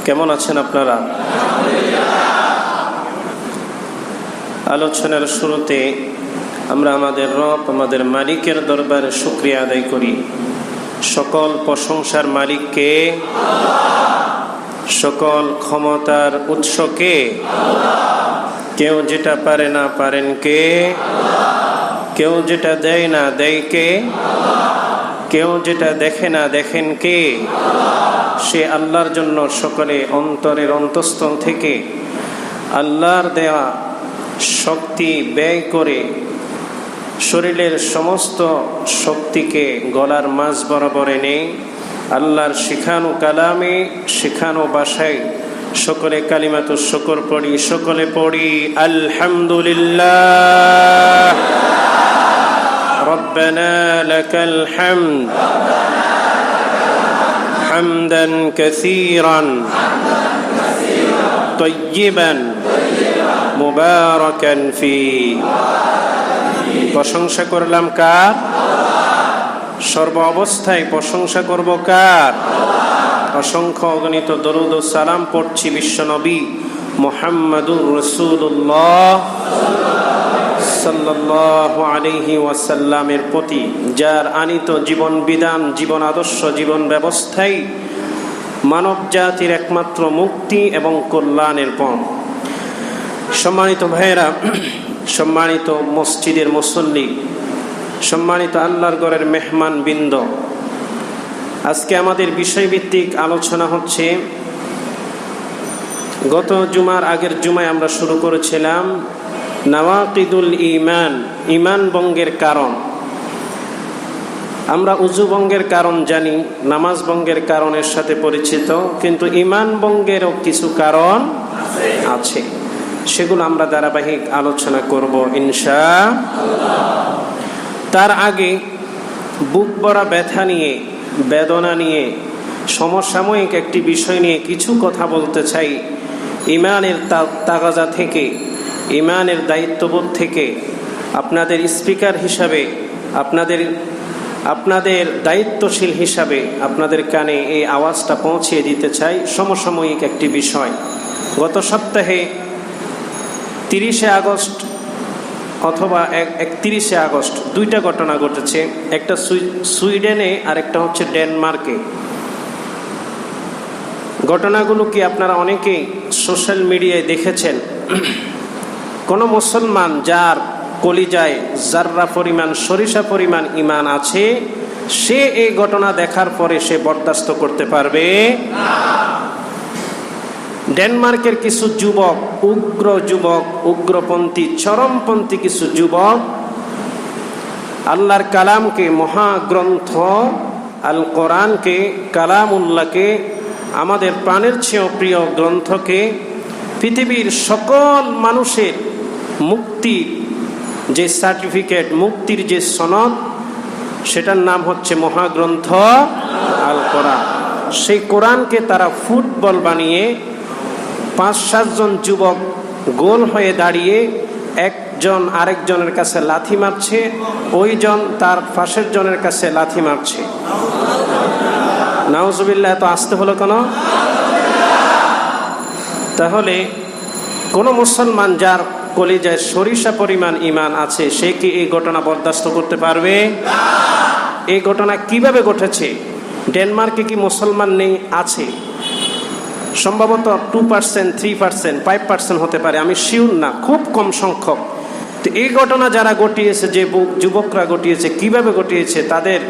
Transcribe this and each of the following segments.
কেমন আছেন আপনারা? আলোচনার শুরুতে আমরা আমাদের রব, আমাদের মালিকের দরবারে শুকরিয়া আদায় করি। সকল প্রশংসার মালিককে, সকল ক্ষমতার উৎসকে। কেউ যেটা পারে না পারেন কে, কেউ যেটা দেয় না দেয় কে, কেউ যেটা দেখে না দেখেন কে। সে আল্লাহর জন্য সকলে অন্তরের অন্তঃস্থল থেকে আল্লাহর দেওয়া শক্তি ব্যয় করে শরীরের সমস্ত শক্তিকে গলার মাঝ বরাবর এনে আল্লাহর শিখানো কালামে, শিখানো ভাষায় সকলে কালিমাতুশ শুকর পড়ি। সকলে পড়ি আলহামদুলিল্লাহ রব্বানা লাকাল হামদ হামদান কাসীরান তাইয়িবান মুবারাকান ফি। প্রশংসা করলাম কার? সর্ব অবস্থায় প্রশংসা করব কার? অসংখ্য অগণিত দরুদ ও সালাম পড়ছি বিশ্বনবী মুহাম্মাদুর রাসূলুল্লাহ সাল্লাল্লাহু আলাইহি ওয়াসাল্লামের প্রতি, যার আনিত জীবন বিধান, জীবন আদর্শ, জীবন ব্যবস্থাই মানব জাতির একমাত্র মুক্তি এবং কল্যাণের পথ। সম্মানিত ভাইয়েরা, সম্মানিত মসজিদের মুসল্লি, সম্মানিত আল্লাহর ঘরের মেহমান বৃন্দ, আজকে আমাদের বিষয়ভিত্তিক আলোচনা হচ্ছে, গত জুমার আগের জুমায় আমরা শুরু করেছিলাম নাওয়াকিদুল ঈমান, ঈমান ভঙ্গের কারণ। আমরা উযু ভঙ্গের কারণ জানি, নামাজ ভঙ্গের কারণের সাথে পরিচিত, কিন্তু ঈমান ভঙ্গেরও কিছু কারণ আছে। সেগুলো আমরা ধারাবাহিক আলোচনা করব ইনশাআল্লাহ। তার আগে বুক ভরা ব্যথা নিয়ে, বেদনা নিয়ে, সমসাময়িক একটি বিষয় নিয়ে কিছু কথা বলতে চাই। ঈমানের তাগাজা থেকে, ঈমানের দায়িত্ববোধ থেকে আপনাদের স্পিকার হিসাবে, আপনাদের দায়িত্বশীল হিসাবে আপনাদের কানে এই আওয়াজটা পৌঁছে দিতে চাই। সমসাময়িক একটি বিষয়। গত সপ্তাহে 30শে আগস্ট অথবা 31শে আগস্ট দুইটা ঘটনা ঘটেছে। একটা সুইডেনে আর একটা হচ্ছে ডেনমার্কে। ঘটনাগুলো কি আপনারা অনেকেই সোশ্যাল মিডিয়ায় দেখেছেন। কোনো মুসলমান যার কলিজায় জাররা পরিমাণ, সরিষা পরিমাণ ঈমান আছে, সে এই ঘটনা দেখার পরে সে বরদাস্ত করতে পারবে না। ডেনমার্কের কিছু যুবক, উগ্রপন্থী, চরমপন্থী কিছু যুবক আল্লাহর কালামকে, মহাগ্রন্থ আল কোরআনকে, কালামুল্লাহকে, আমাদের প্রাণের চেয়েও প্রিয় গ্রন্থকে, পৃথিবীর সকল মানুষের মুক্তির যে সার্টিফিকেট, মুক্তির যে সনদ, সেটার নাম হচ্ছে মহাগ্রন্থ আল কোরআন। সেই কোরআনকে তারা ফুটবল বানিয়ে 5-7 জন যুবক গোল হয়ে দাঁড়িয়ে একজন আরেকজনের কাছে লাথি মারছে, ওইজন তার পাশের জনের কাছে লাথি মারছে। নাউজুবিল্লাহ, এত আসতে হলো কেন? তাহলে কোন মুসলমান যার কলিজায় সরিষা পরিমাণ ঈমান আছে, সে কি এই ঘটনা বরদাস্ত করতে পারবে? এই ঘটনা কিভাবে ঘটেছে? ডেনমার্কে কি মুসলমান নেই? আছে, সম্ভবত 2%, 3%, 5% হতে পারে, আমি শিওর না, খুব কম সংখ্যক। তো এই ঘটনা যারা ঘটিয়েছে, যে যুবকরা ঘটিয়েছে, কিভাবে ঘটিয়েছে, তাদের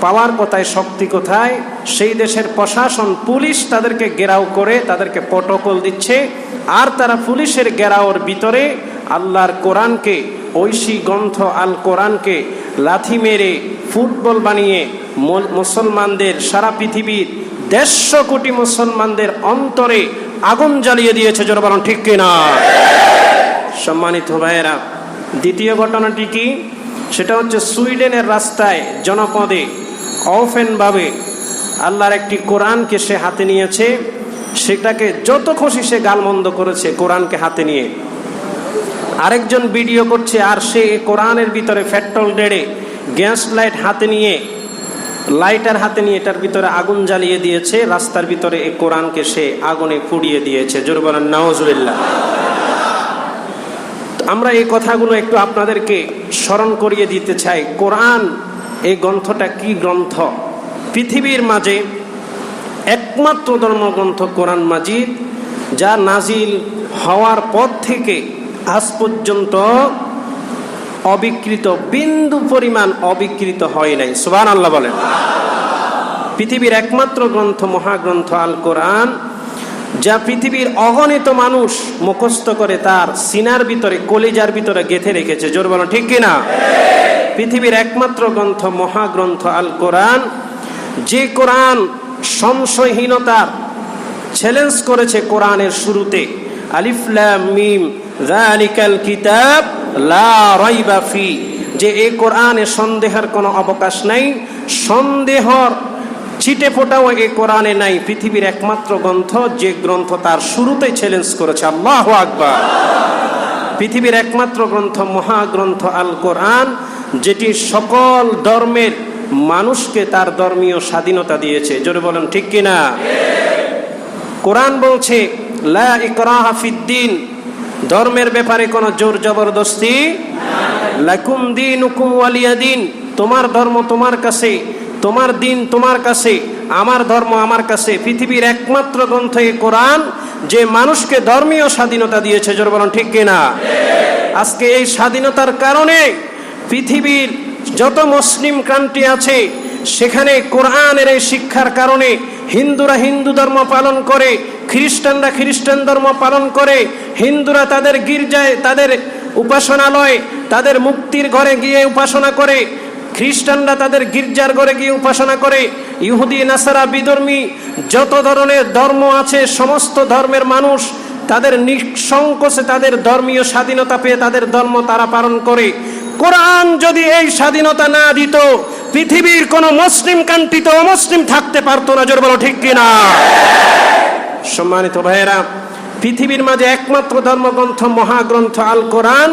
পাওয়ার কোথায়, শক্তি কোথায়? সেই দেশের প্রশাসন, পুলিশ তাদেরকে ঘেরাও করে তাদেরকে প্রটোকল দিচ্ছে, আর তারা পুলিশের ঘেরাওর ভিতরে আল্লাহর কোরআনকে, ঐশী গ্রন্থ আল কোরআনকে লাথি মেরে ফুটবল বানিয়ে মুসলমানদের, সারা পৃথিবীর 150 কোটি মুসলমানদের অন্তরে আগুন জ্বালিয়ে দিয়েছে। জোরে বলুন ঠিক কিনা? সম্মানিত ভাইয়েরা, দ্বিতীয় ঘটনাটি কি? সেটা হচ্ছে সুইডেনের রাস্তায়, জনপদে অফেনভাবে আল্লাহর একটি কোরআনকে সে হাতে নিয়েছে, সেটাকে যত খুশি সে গালমন্দ করেছে কোরআনকে হাতে নিয়ে। আরেকজন ভিডিও করছে, আর সে কোরআনের ভিতরে পেট্রোল ঢেলে, গ্যাস লাইট হাতে নিয়ে লাইটার হাতে নিয়ে এটার ভিতরে আগুন জ্বালিয়ে দিয়েছে, রাস্তার ভিতরে এই কোরআনকে সে আগুনে পুড়িয়ে দিয়েছে। জোরে বলেন নাউজুবিল্লাহ। আমরা এই কথাগুলো একটু আপনাদেরকে স্মরণ করিয়ে দিতে চাই। কোরআন এই গ্রন্থটা কি গ্রন্থ? পৃথিবীর মাঝে একমাত্র ধর্মগ্রন্থ কোরআন মাজিদ, যা নাজিল হওয়ার পর থেকে আজ পর্যন্ত অবিকৃত, বিন্দু পরিমাণ অবিকৃত হয় নাই। সুবহানাল্লাহ বলেন। পৃথিবীর একমাত্র গ্রন্থ, মহাগ্রন্থ আল কোরআন, যা পৃথিবীর অগণিত মানুষ মুখস্থ করে তার সিনার ভিতরে, কলিজার ভিতরে গেঁথে রেখেছে। জোর বলো ঠিক কিনা? পৃথিবীর একমাত্র গ্রন্থ, মহাগ্রন্থ আল কোরআন, যে কোরআন সংশয়হীনতার চ্যালেঞ্জ করেছে কোরআনের শুরুতে, আলিফ লাম মিম যালিকাল কিতাব লা রাইবা ফি, যে এই কোরআনে সন্দেহের কোনো অবকাশ নাই, সন্দেহর ছিটে ফোটাও এই কোরআনে নাই। পৃথিবীর একমাত্র গ্রন্থ, যে গ্রন্থ তার শুরুতেই চ্যালেঞ্জ করেছে। আল্লাহু আকবার। পৃথিবীর একমাত্র গ্রন্থ, মহাগ্রন্থ আল কোরআন, যেটি সকল ধর্মের মানুষকে তার ধর্মীয় স্বাধীনতা দিয়েছে। জোরে বলেন ঠিক কিনা? কোরআন বলছে লা ইকরাহা ফিদ্দিন, ধর্মের ব্যাপারে কোনো জোর জবরদস্তি, লাকুম দীনুকুম ওয়ালিয়া দিন, তোমার ধর্ম তোমার কাছে, তোমার দিন তোমার কাছে, আমার ধর্ম আমার কাছে। পৃথিবীর একমাত্র গ্রন্থ এই কোরআন, যে মানুষকে ধর্মীয় স্বাধীনতা দিয়েছে। জোর বলেন ঠিক কিনা? আজকে এই স্বাধীনতার কারণে পৃথিবীর যত মুসলিম কান্ট্রি আছে, সেখানে কোরআনের এই শিক্ষার কারণে হিন্দুরা হিন্দু ধর্ম পালন করে, খ্রিস্টানরা খ্রিস্টান ধর্ম পালন করে, হিন্দুরা তাদের গির্জায়, তাদের উপাসনালয়, তাদের মুক্তির ঘরে গিয়ে উপাসনা করে, খ্রিস্টানরা তাদের গির্জার ঘরে গিয়ে উপাসনা করে, ইহুদি নাসারা বিধর্মী যত ধরনের ধর্ম আছে, সমস্ত ধর্মের মানুষ তাদের নিঃসংকোচে তাদের ধর্মীয় স্বাধীনতা পেয়ে তাদের ধর্ম তারা পালন করে। কোরআন যদি এই স্বাধীনতা না দিত, পৃথিবীর কোন মুসলিম কান্ট্রিতে অমুসলিম থাকতে পারতো না। জোর বলো ঠিক কিনা? সম্মানিত ভাইয়েরা, পৃথিবীর মাঝে একমাত্র ধর্মগ্রন্থ, মহাগ্রন্থ আল কোরআন,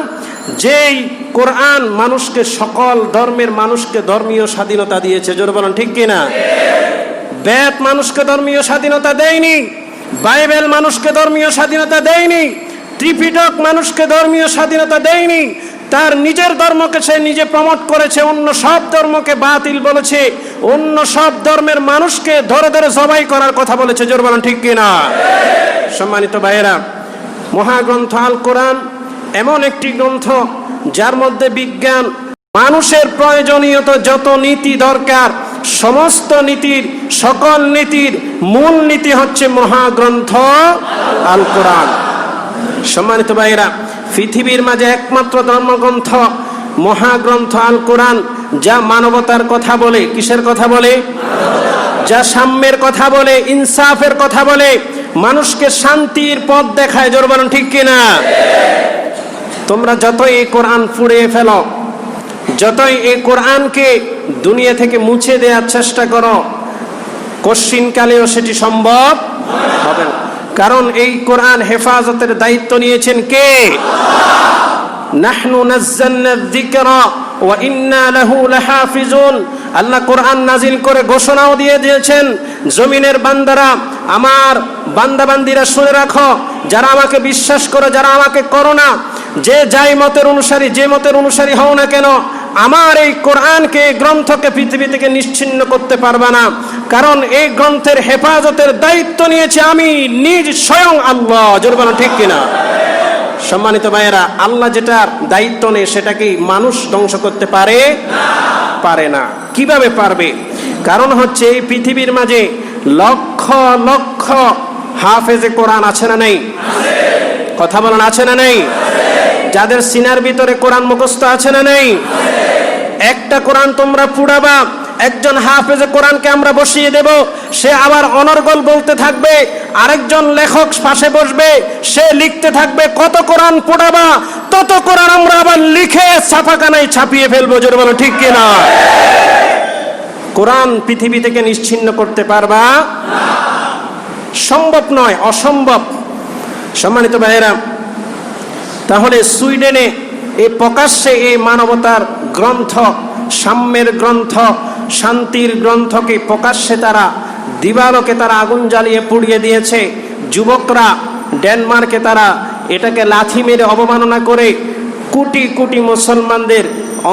যেই কোরআন মানুষকে, সকল ধর্মের মানুষকে ধর্মীয় স্বাধীনতা দিয়েছে। জোর বলেন ঠিক কিনা? বেদ মানুষকে ধর্মীয় স্বাধীনতা দেয়নি, বাইবেল মানুষকে ধর্মীয় স্বাধীনতা দেয়নি, ত্রিপিটক মানুষকে ধর্মীয় স্বাধীনতা দেয়নি। তার নিজের ধর্মকে সে নিজে প্রমোট করেছে, অন্য সব ধর্মকে বাতিল বলেছে, অন্য সব ধর্মের মানুষকে ধরে ধরে জবাই করার কথা বলেছে। জোর বলেন ঠিক কিনা? সম্মানিত ভাইয়েরা, মহাগ্রন্থ আল কোরআন এমন একটি গ্রন্থ, যার মধ্যে বিজ্ঞান, মানুষের প্রয়োজনীয়ত যত নীতি দরকার, সমস্ত নীতির, সকল নীতির মূল নীতি হচ্ছে মহাগ্রন্থ আল কোরআন। সম্মানিত ভাইয়েরা, পৃথিবীর মাঝে একমাত্র ধর্মগ্রন্থ, মহাগ্রন্থ আল কোরআন, যা মানবতার কথা বলে। কিসের কথা বলে? যা সাম্যের কথা বলে, ইনসাফের কথা বলে, মানুষকে শান্তির পথ দেখায়। জোর বলেন ঠিক কিনা? তোমরা যতই এই কোরআন পুড়িয়ে ফেলো, যতই এই কোরআনকে দুনিয়া থেকে মুছে দেওয়ার চেষ্টা করো, কশ্চিনকালেও সেটি সম্ভব হবে না। কারণ এই কোরআন হেফাজতের দায়িত্ব নিয়েছেন কে? নাহনু নাযালনা যিকরা ওয়া ইন্না লাহু লাহাফিজুন। আল্লাহ কোরআন নাজিল করে ঘোষণাও দিয়ে দিয়েছেন, জমিনের বান্দারা, আমার বান্দাবান্দিরা শুনে রাখো, যারা আমাকে বিশ্বাস করো, যারা আমাকে করো না, যে যাই মতের অনুসারী, যে মতের অনুসারী হও না কেন, আমার এই কোরআনকে, এই গ্রন্থকে পৃথিবী থেকে নিশ্চিহ্ন করতে পারবে না। কারণ এই গ্রন্থের হেফাজতের দায়িত্ব নিয়েছে আমি নিজ স্বয়ং আল্লাহ। জোর বলো ঠিক কিনা? সম্মানিত ভাইয়েরা, আল্লাহ যেটার দায়িত্ব নেই, সেটা কি মানুষ ধ্বংস করতে পারে? পারে না। কিভাবে পারবে? কারণ হচ্ছে এই পৃথিবীর মাঝে লক্ষ লক্ষ হাফেজে কোরআন আছে না নেই? কথা বলেন, আছে না নেই? যাদের সিনার ভিতরে কোরআন মুখস্থ আছে না নেই? একটা কোরআন তোমরা পুড়াবা, একজন হাফেজে কোরআনকে আমরা বসিয়ে দেব, সে আবার অনর্গল বলতে থাকবে, আরেকজন লেখক পাশে বসবে, সে লিখতে থাকবে। কত কোরআন পোড়াবা, তত কোরআন আমরা আবার লিখে ছাপাখানায় ছাপিয়ে ফেলবো। জোরে বলো ঠিক কিনা? কোরআন পৃথিবী থেকে নিশ্চিহ্ন করতে পারবা? সম্ভব নয়, অসম্ভব। সম্মানিত ভাইয়েরা, তাহলে সুইডেনে এই প্রকাশ্যে এই মানবতার গ্রন্থ, সাম্যের গ্রন্থ, শান্তির গ্রন্থকে প্রকাশ্যে তারা দিবালোকে তারা আগুন জ্বালিয়ে পুড়িয়ে দিয়েছে। যুবকরা ডেনমার্কে তারা এটাকে লাথি মেরে অবমাননা করে কোটি কোটি মুসলমানদের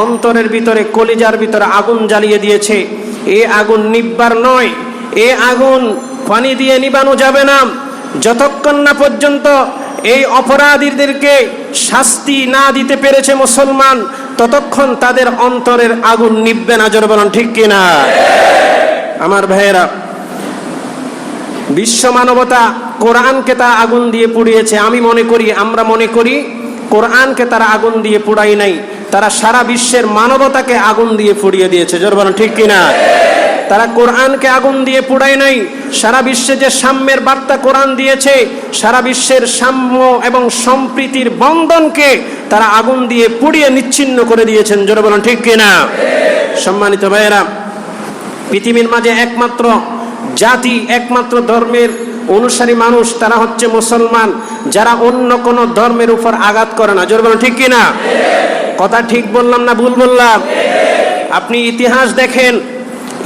অন্তরের ভিতরে, কলিজার ভিতরে আগুন জ্বালিয়ে দিয়েছে। এই আগুন নিববার নয়, এই আগুন পানি দিয়ে নিবানো যাবে না। যতক্ষণ না পর্যন্ত এই অপরাধীদেরকে শাস্তি না দিতে পেরেছে মুসলমান, ততক্ষণ তাদের অন্তরের আগুন নিববে না। জোরে বলুন ঠিক কিনা? আমার ভাইয়েরা, বিশ্ব মানবতা কোরআনকে তা আগুন দিয়ে পুড়িয়েছে। আমরা মনে করি কোরআনকে তারা আগুন দিয়ে পুড়াই নাই, তারা সারা বিশ্বের মানবতাকে আগুন দিয়ে পুড়িয়ে দিয়েছে। জোরে বলুন ঠিক কিনা? তারা কোরআনকে আগুন দিয়ে পুড়াই নাই, সারা বিশ্বে যে সাম্যের বার্তা কোরআন দিয়েছে, সারা বিশ্বের সাম্য এবং সম্প্রীতির বন্ধনকে তারা আগুন দিয়ে পুড়িয়ে নিচ্ছিন্ন করে দিয়েছেন। জোরে বলুন ঠিক কিনা? সম্মানিত ভাইয়েরা, পৃথিবীর মাঝে একমাত্র জাতি, একমাত্র ধর্মের অনুসারী মানুষ তারা হচ্ছে মুসলমান, যারা অন্য কোন ধর্মের উপর আঘাত করে না। জোরে বলুন ঠিক কিনা? কথা ঠিক বললাম না ভুল বললাম? আপনি ইতিহাস দেখেন,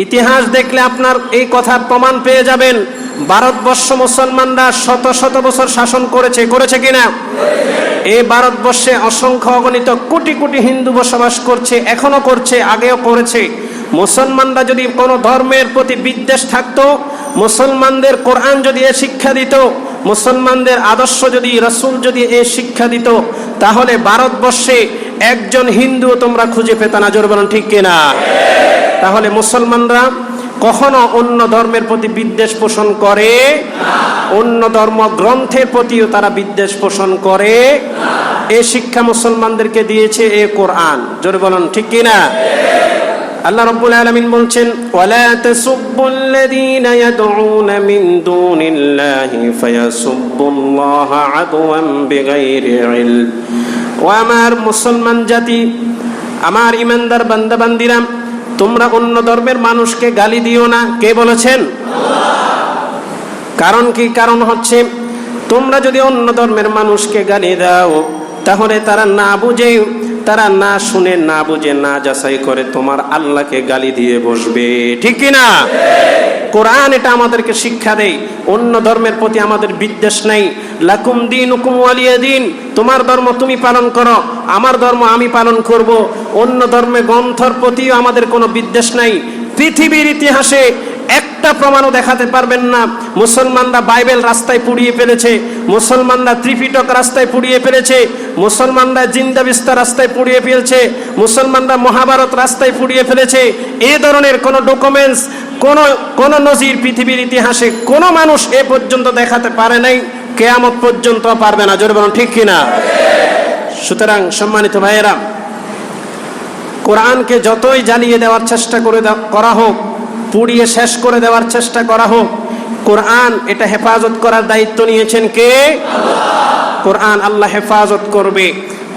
ইতিহাস দেখলে আপনার এই কথার প্রমাণ পেয়ে যাবেন। ভারতবর্ষ মুসলমানরা শত শত বছর শাসন করেছে কিনা? এই ভারতবর্ষে অসংখ্য অগণিত কোটি কোটি হিন্দু বসবাস করছে, এখনো করছে, আগেও করেছে। মুসলমানরা যদি কোনো ধর্মের প্রতি বিদ্বেষ থাকতো, মুসলমানদের কোরআন যদি এ শিক্ষা দিত, মুসলমানদের আদর্শ যদি, রাসূল যদি এ শিক্ষা দিত, তাহলে ভারতবর্ষে একজন হিন্দু তোমরা খুঁজে পেতে না। জোরে বলুন ঠিক কিনা? তাহলে মুসলমানরা কখনো অন্য ধর্মের প্রতি বিদ্বেষ পোষণ করে না, অন্য ধর্ম গ্রন্থের প্রতিও তারা বিদ্বেষ পোষণ করে না। এই শিক্ষা মুসলমানদেরকে দিয়েছে এ কোরআন। জোরে বলুন ঠিক কিনা? আল্লাহ রাব্বুল আলামিন বলছেন, ওয়ালা তাসুব্বুল্লাযীনা ইয়াদউনা মিন দুনিল্লাহি ফায়াসুব্বুল্লাহা আদওয়ান বিগাইরি ইলম। ও আমার মুসলমান জাতি, আমার ঈমানদার বান্দা বান্দিরা, তোমরা অন্য ধর্মের মানুষকে গালি দিও না। কে বলেছেন? কারণ কি? কারণ হচ্ছে তোমরা যদি অন্য ধর্মের মানুষকে গালি দাও, তাহলে তারা না বুঝে, তারা না শুনে, না বুঝে, না যাচাই করে তোমার আল্লাহকে গালি দিয়ে বসবে। ঠিক কিনা? কোরআন এটা আমাদেরকে শিক্ষা দেয়, অন্য ধর্মের প্রতি আমাদের বিদ্বেষ নাই। লাকুম দীনুকুম ওয়ালিয়া দীন, তোমার ধর্ম তুমি পালন করো, আমার ধর্ম আমি পালন করব। অন্য ধর্মে গ্রন্থর প্রতিও আমাদের কোনো বিদ্বেষ নাই। পৃথিবীর ইতিহাসে একটা প্রমাণও দেখাতে পারবেন না মুসলমানরা বাইবেল রাস্তায় পুড়িয়ে ফেলেছে, মুসলমানরা ত্রিপিটক রাস্তায় পুড়িয়ে ফেলেছে, মুসলমানরা জিন্দা বিস্তার রাস্তায় পুড়িয়ে ফেলেছে, মুসলমানরা মহাভারত রাস্তায় পুড়িয়ে ফেলেছে। এই ধরনের কোনো ডকুমেন্টস, কোন নজির পৃথিবীর ইতিহাসে কোনো মানুষ এ পর্যন্ত দেখাতে পারে নাই, কিয়ামত পর্যন্ত পারবে না। জোরে বলুন ঠিক কিনা? সুতরাং সম্মানিত ভাইয়েরা, কোরআনকে যতই জ্বালিয়ে দেওয়ার চেষ্টা করা হোক, পুড়িয়ে শেষ করে দেওয়ার চেষ্টা করা হোক, কোরআন এটা হেফাজত করার দায়িত্ব নিয়েছেন কে? আল্লাহ। কোরআন আল্লাহ হেফাজত করবে।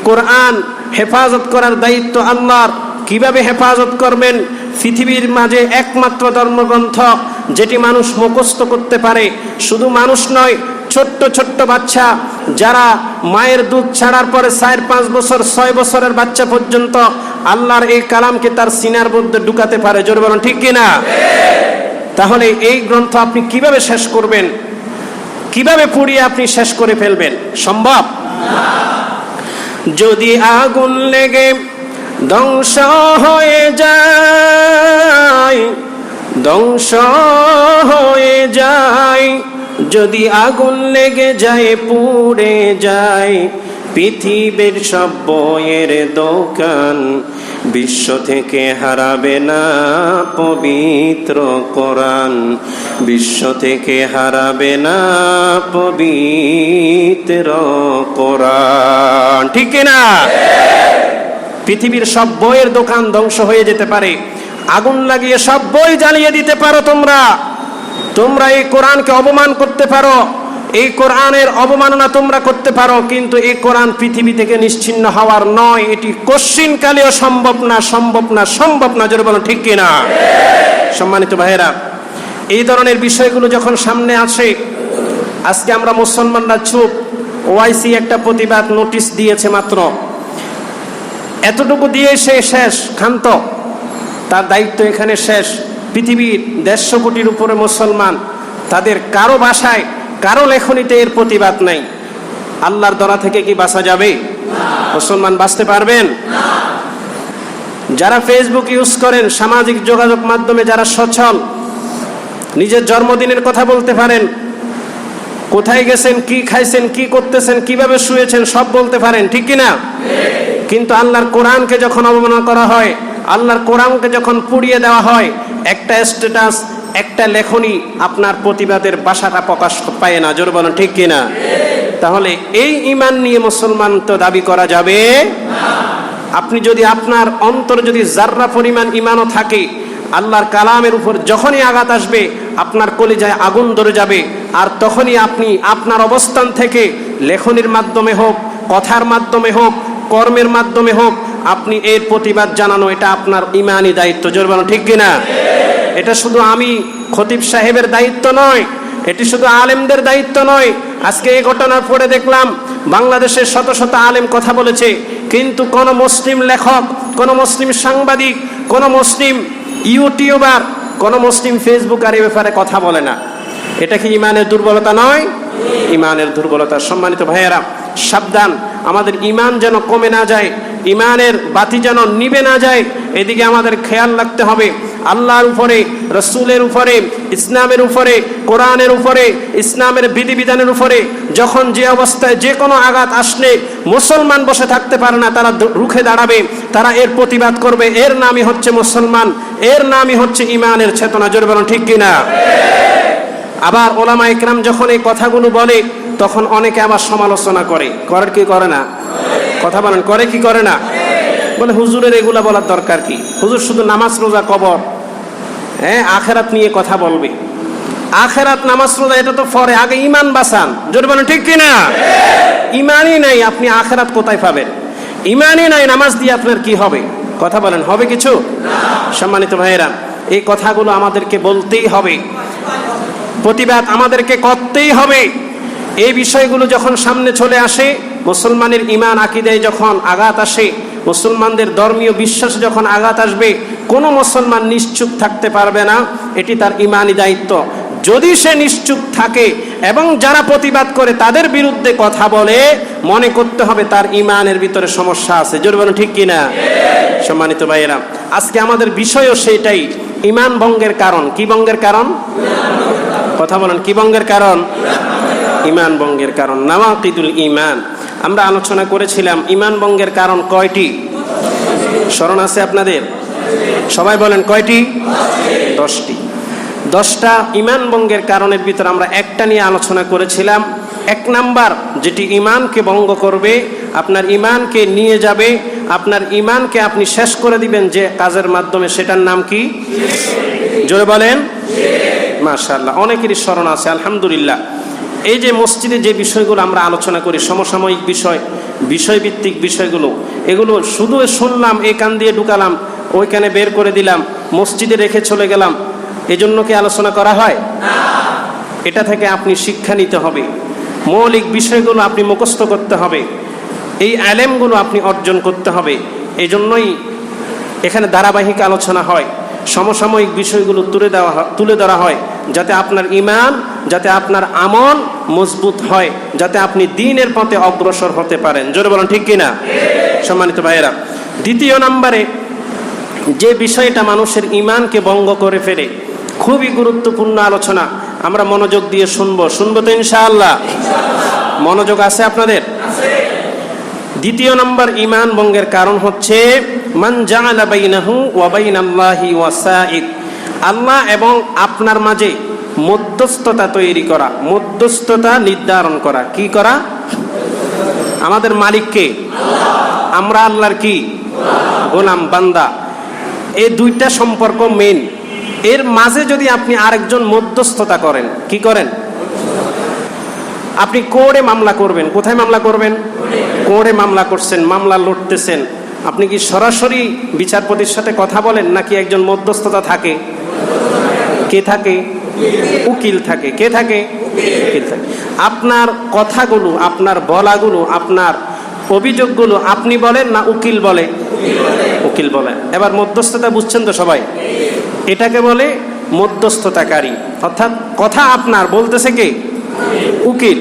কোরআন হেফাজত করার দায়িত্ব আল্লাহর। কিভাবে হেফাজত করবেন? পৃথিবীর মাঝে একমাত্র ধর্মগ্রন্থ যেটি মানুষ মুখস্থ করতে পারে। শুধু মানুষ নয়, ছোট্ট ছোট্ট বাচ্চা যারা মায়ের দুধ ছাড়ার পরে 4-5 বছর 6 বছরের বাচ্চা পর্যন্ত আল্লাহর এই কালামকে তার সিনার মধ্যে ঢুকাতে পারে। জোরে বলুন ঠিক কিনা? তাহলে এই গ্রন্থ আপনি কিভাবে শেষ করবেন? কিভাবে পড়িয়ে আপনি শেষ করে ফেলবেন? সম্ভব না। যদি আগুন লেগে ধ্বংস হয়ে যায়, ধ্বংস হয়ে যায়, যদি আগুন লেগে যায়, পুড়ে যায় পৃথিবীর সব বইয়ের দোকান, বিশ্ব থেকে হারাবে না পবিত্র কোরআন, বিশ্ব থেকে হারাবে না পবিত্র কোরআন। ঠিক কিনা? পৃথিবীর সব বইয়ের দোকান ধ্বংস হয়ে যেতে পারে, আগুন লাগিয়ে সব বই জ্বালিয়ে দিতে পারো তোমরা এই কোরআনকে অপমান করতে পারো, এই কোরআনের অবমাননা তোমরা করতে পারো, কিন্তু এই কোরআন পৃথিবী থেকে নিশ্চিহ্ন হওয়ার নয়। এটি কশ্চিনকালেও সম্ভব না, সম্ভব না, সম্ভব না। জোরে বলো ঠিক কিনা? সম্মানিত ভাইয়েরা, এই ধরনের বিষয়গুলো যখন সামনে আসে, আজকে আমরা মুসলমানরা চুপ। ওআইসি একটা প্রতিবাদ নোটিশ দিয়েছে মাত্র, এতটুকু দিয়ে সে শেষ, ক্ষান্ত। তার দায়িত্ব এখানে শেষ। পৃথিবীর 150 কোটির উপরে মুসলমান, তাদের কারো ভাষায় কারো লেখনীতে এর প্রতিবাদ নাই। আল্লাহর দরা থেকে কি বাঁচা যাবে? মুসলমান বাঁচতে পারবেন? যারা ফেসবুক ইউজ করেন, সামাজিক যোগাযোগ মাধ্যমে যারা সচল, নিজের জন্মদিনের কথা বলতে পারেন, কোথায় গেছেন, কি খাইছেন, কি করতেছেন, কিভাবে শুয়েছেন, সব বলতে পারেন, ঠিক কিনা? কিন্তু আল্লাহর কোরআনকে যখন অবমাননা করা হয়, আল্লাহর কোরআনকে যখন পুড়িয়ে দেওয়া হয়, একটা স্ট্যাটাস, একটা লেখনী আপনার প্রতিবাদের ভাষাটা প্রকাশ পায় না। জোর বলেন ঠিক কিনা? তাহলে এই ঈমান নিয়ে মুসলমান তো দাবি করা যাবে না। আপনি যদি আপনার অন্তরে যদি জাররা পরিমাণ ঈমানও থাকে, আল্লাহর কালামের উপর যখনই আঘাত আসবে আপনার কলিজায় আগুন ধরে যাবে। আর তখনই আপনি আপনার অবস্থান থেকে লেখনীর মাধ্যমে হোক, কথার মাধ্যমে হোক, কর্মের মাধ্যমে হোক, আপনি এর প্রতিবাদ জানানো, এটা আপনার ঈমানি দায়িত্ব। জোর বলেন ঠিক কিনা? এটা শুধু আমি খতিব সাহেবের দায়িত্ব নয়, এটি শুধু আলেমদের দায়িত্ব নয়। আজকে এই ঘটনার পরে দেখলাম বাংলাদেশের শত শত আলেম কথা বলেছে, কিন্তু কোন মুসলিম লেখক, কোন মুসলিম সাংবাদিক, কোন মুসলিম ইউটিউবার, কোন মুসলিম ফেসবুকার এই ব্যাপারে কথা বলে না। এটা কি ঈমানের দুর্বলতা নয়? ঈমানের দুর্বলতা। সম্মানিত ভাইয়েরা, সাবধান, আমাদের ঈমান যেন কমে না যায়, ঈমানের বাতি যেন নিভে না যায়, এদিকে আমাদের খেয়াল রাখতে হবে। আল্লাহর উপরে, রসুলের উপরে, ইসলামের উপরে, কোরআনের উপরে, ইসলামের বিধিবিধানের উপরে যখন যে অবস্থায় যে কোনো আঘাত আসলে মুসলমান বসে থাকতে পারে না, তারা রুখে দাঁড়াবে, তারা এর প্রতিবাদ করবে। এর নামই হচ্ছে মুসলমান, এর নামই হচ্ছে ঈমানের চেতনা। জোরে বলুন ঠিক কিনা? আবার ওলামা ইকরাম যখন এই কথাগুলো বলে, তখন অনেকে আবার সমালোচনা করে কি করে না? কথা বলেন, করে কি করে না? বলে হুজুরের এগুলা বলার দরকার কি? হুজুর শুধু নামাজ রোজা কবর, আখেরাত নিয়ে কথা বলবে। আখেরাত নামাজ রোজা এটা তো পরে, আগে ঈমান বাঁচান। জোরে বলেন ঠিক কিনা? ঈমানই নাই, আপনি আখেরাত কোথায় পাবেন? ঈমানই নাই, নামাজ দিয়ে আপনার কি হবে? কথা বলেন, হবে কিছু? সম্মানিত ভাইয়েরা, এই কথাগুলো আমাদেরকে বলতেই হবে, প্রতিবাদ আমাদেরকে করতেই হবে। এই বিষয়গুলো যখন সামনে চলে আসে, মুসলমানের ঈমান আকীদায় যখন আঘাত আসে, মুসলমানদের ধর্মীয় বিশ্বাসে যখন আঘাত আসবে, কোনো মুসলমান নিশ্চুপ থাকতে পারবে না। এটি তার ঈমানি দায়িত্ব। যদি সে নিশ্চুপ থাকে এবং যারা প্রতিবাদ করে তাদের বিরুদ্ধে কথা বলে, মনে করতে হবে তার ঈমানের ভিতরে সমস্যা আছে। জোরে বলুন ঠিক কিনা? সম্মানিত ভাইয়েরা, আজকে আমাদের বিষয়ও সেটাই, ঈমান ভঙ্গের কারণ। কি ভঙ্গের কারণ? কথা বলেন, কি ভঙ্গের কারণ? ঈমান ভঙ্গের কারণ, নাওয়াকিদুল ঈমান। আমরা আলোচনা করেছিলাম ঈমান ভঙ্গের কারণ কয়টি, স্মরণ আছে আপনাদের? সবাই বলেন কয়টি? 10টি। 10টা ঈমান ভঙ্গের কারণের ভিতরে আমরা একটা নিয়ে আলোচনা করেছিলাম। 1 নাম্বার, যেটি ঈমানকে ভঙ্গ করবে, আপনার ঈমানকে নিয়ে যাবে, আপনার ঈমানকে আপনি শেষ করে দিবেন যে কাজের মাধ্যমে, সেটার নাম কি? জোরে বলেন। মাশাআল্লাহ, অনেকেরই স্মরণ আছে, আলহামদুলিল্লাহ। এই যে মসজিদে যে বিষয়গুলো আমরা আলোচনা করি, সমসাময়িক বিষয়, বিষয়ভিত্তিক বিষয়গুলো, এগুলো শুধু শুনলাম, এই কান দিয়ে ঢুকালাম, ওইখানে বের করে দিলাম, মসজিদে রেখে চলে গেলাম, এজন্য কি আলোচনা করা হয়? এটা থেকে আপনি শিক্ষা নিতে হবে, মৌলিক বিষয়গুলো আপনি মুখস্থ করতে হবে, এই আলেমগুলো আপনি অর্জন করতে হবে। এই জন্যই এখানে ধারাবাহিক আলোচনা হয়, সমসাময়িক বিষয়গুলো তুলে ধরা হয়, যাতে আপনার ঈমান, যাতে আপনার আমল মজবুত হয়, যাতে আপনি দ্বীনের পথে অগ্রসর হতে পারেন। জোরে বলেন ঠিক কিনা? সম্মানিত ভাইয়েরা, 2 নম্বরে যে বিষয়টা মানুষের ঈমানকে ভঙ্গ করে ফেলে, খুবই গুরুত্বপূর্ণ আলোচনা, আমরা মনোযোগ দিয়ে শুনবো তো ইনশাআল্লাহ? মনোযোগ আছে আপনাদের? 2 নম্বর ঈমান ভঙ্গের কারণ হচ্ছে মান জাআলা বাইনাহু ওয়া বাইনাল্লাহি ওয়াসাইদ, আল্লাহ এবং আপনার মাঝে মধ্যস্থতা তৈরি করা, মধ্যস্থতা নির্ধারণ করা। কি করা? আমাদের মালিককে, আমরা আল্লাহর কি? গোলাম, বান্দা। এই 2টা সম্পর্ক মেন। এর মাঝে যদি আপনি আরেকজন মধ্যস্থতা করেন, কি করেন? আপনি কোর্টে মামলা করবেন। কোথায় মামলা করবেন? কোর্টে মামলা করছেন, মামলা লড়তেছেন, আপনি কি সরাসরি বিচারপতির সাথে কথা বলেন, নাকি একজন মধ্যস্থতা থাকে? কে থাকে? উকিল থাকে। কে থাকে? উকিল থাকে। আপনার কথাগুলো, আপনার বলাগুলো, আপনার অভিযোগগুলো আপনি বলেন না উকিল বলে? উকিল বলে। এবার মধ্যস্থতা বুঝছেন তো সবাই? এটাকে বলে মধ্যস্থতাকারী, অর্থাৎ কথা আপনার বলতেছে কে? উকিল।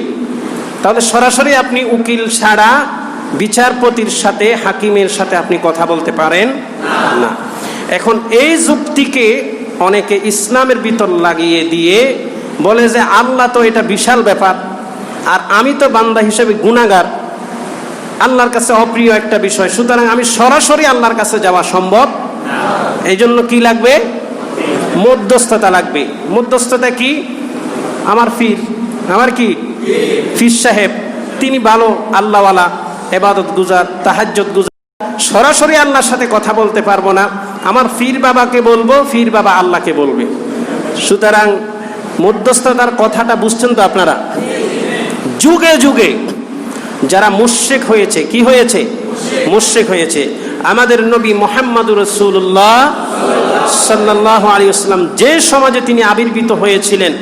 তাহলে সরাসরি আপনি উকিল ছাড়া বিচারপতির সাথে, হাকিমের সাথে আপনি কথা বলতে পারেন না। এখন এই যুক্তিকে অনেকে ইসলামের ভিতর লাগিয়ে দিয়ে বলে যে আল্লাহ তো এটা বিশাল ব্যাপার, আর আমি তো বান্দা হিসেবে গুনাহগার, আল্লাহর কাছে অপ্রিয় একটা বিষয়, সুতরাং আমি সরাসরি আল্লাহর কাছে যাওয়া সম্ভব। এই জন্য কি লাগবে? মধ্যস্থতা লাগবে। মধ্যস্থতা কি? আমার পীর, আমার কি পীর সাহেব, তিনি ভালো আল্লাহওয়ালা, ইবাদত গুজার, তাহাজ্জুদ গুজার, সরাসরি আল্লাহর সাথে কথা বলতে পারবো না, আমার পীর বাবাকে বলবো, পীর বাবা আল্লাহকে বলবে। সুতরাং মধ্যস্থতার কথাটা বুঝছেন তো আপনারা? যুগে যুগে যারা মুশরিক হয়েছে, কি হয়েছে? মুশরিক হয়েছে। আমাদের নবী মুহাম্মদুর রাসূলুল্লাহ সাল্লাল্লাহু আলাইহি ওয়াসাল্লাম যে সমাজে তিনি আবির্ভূত হয়েছিলেন,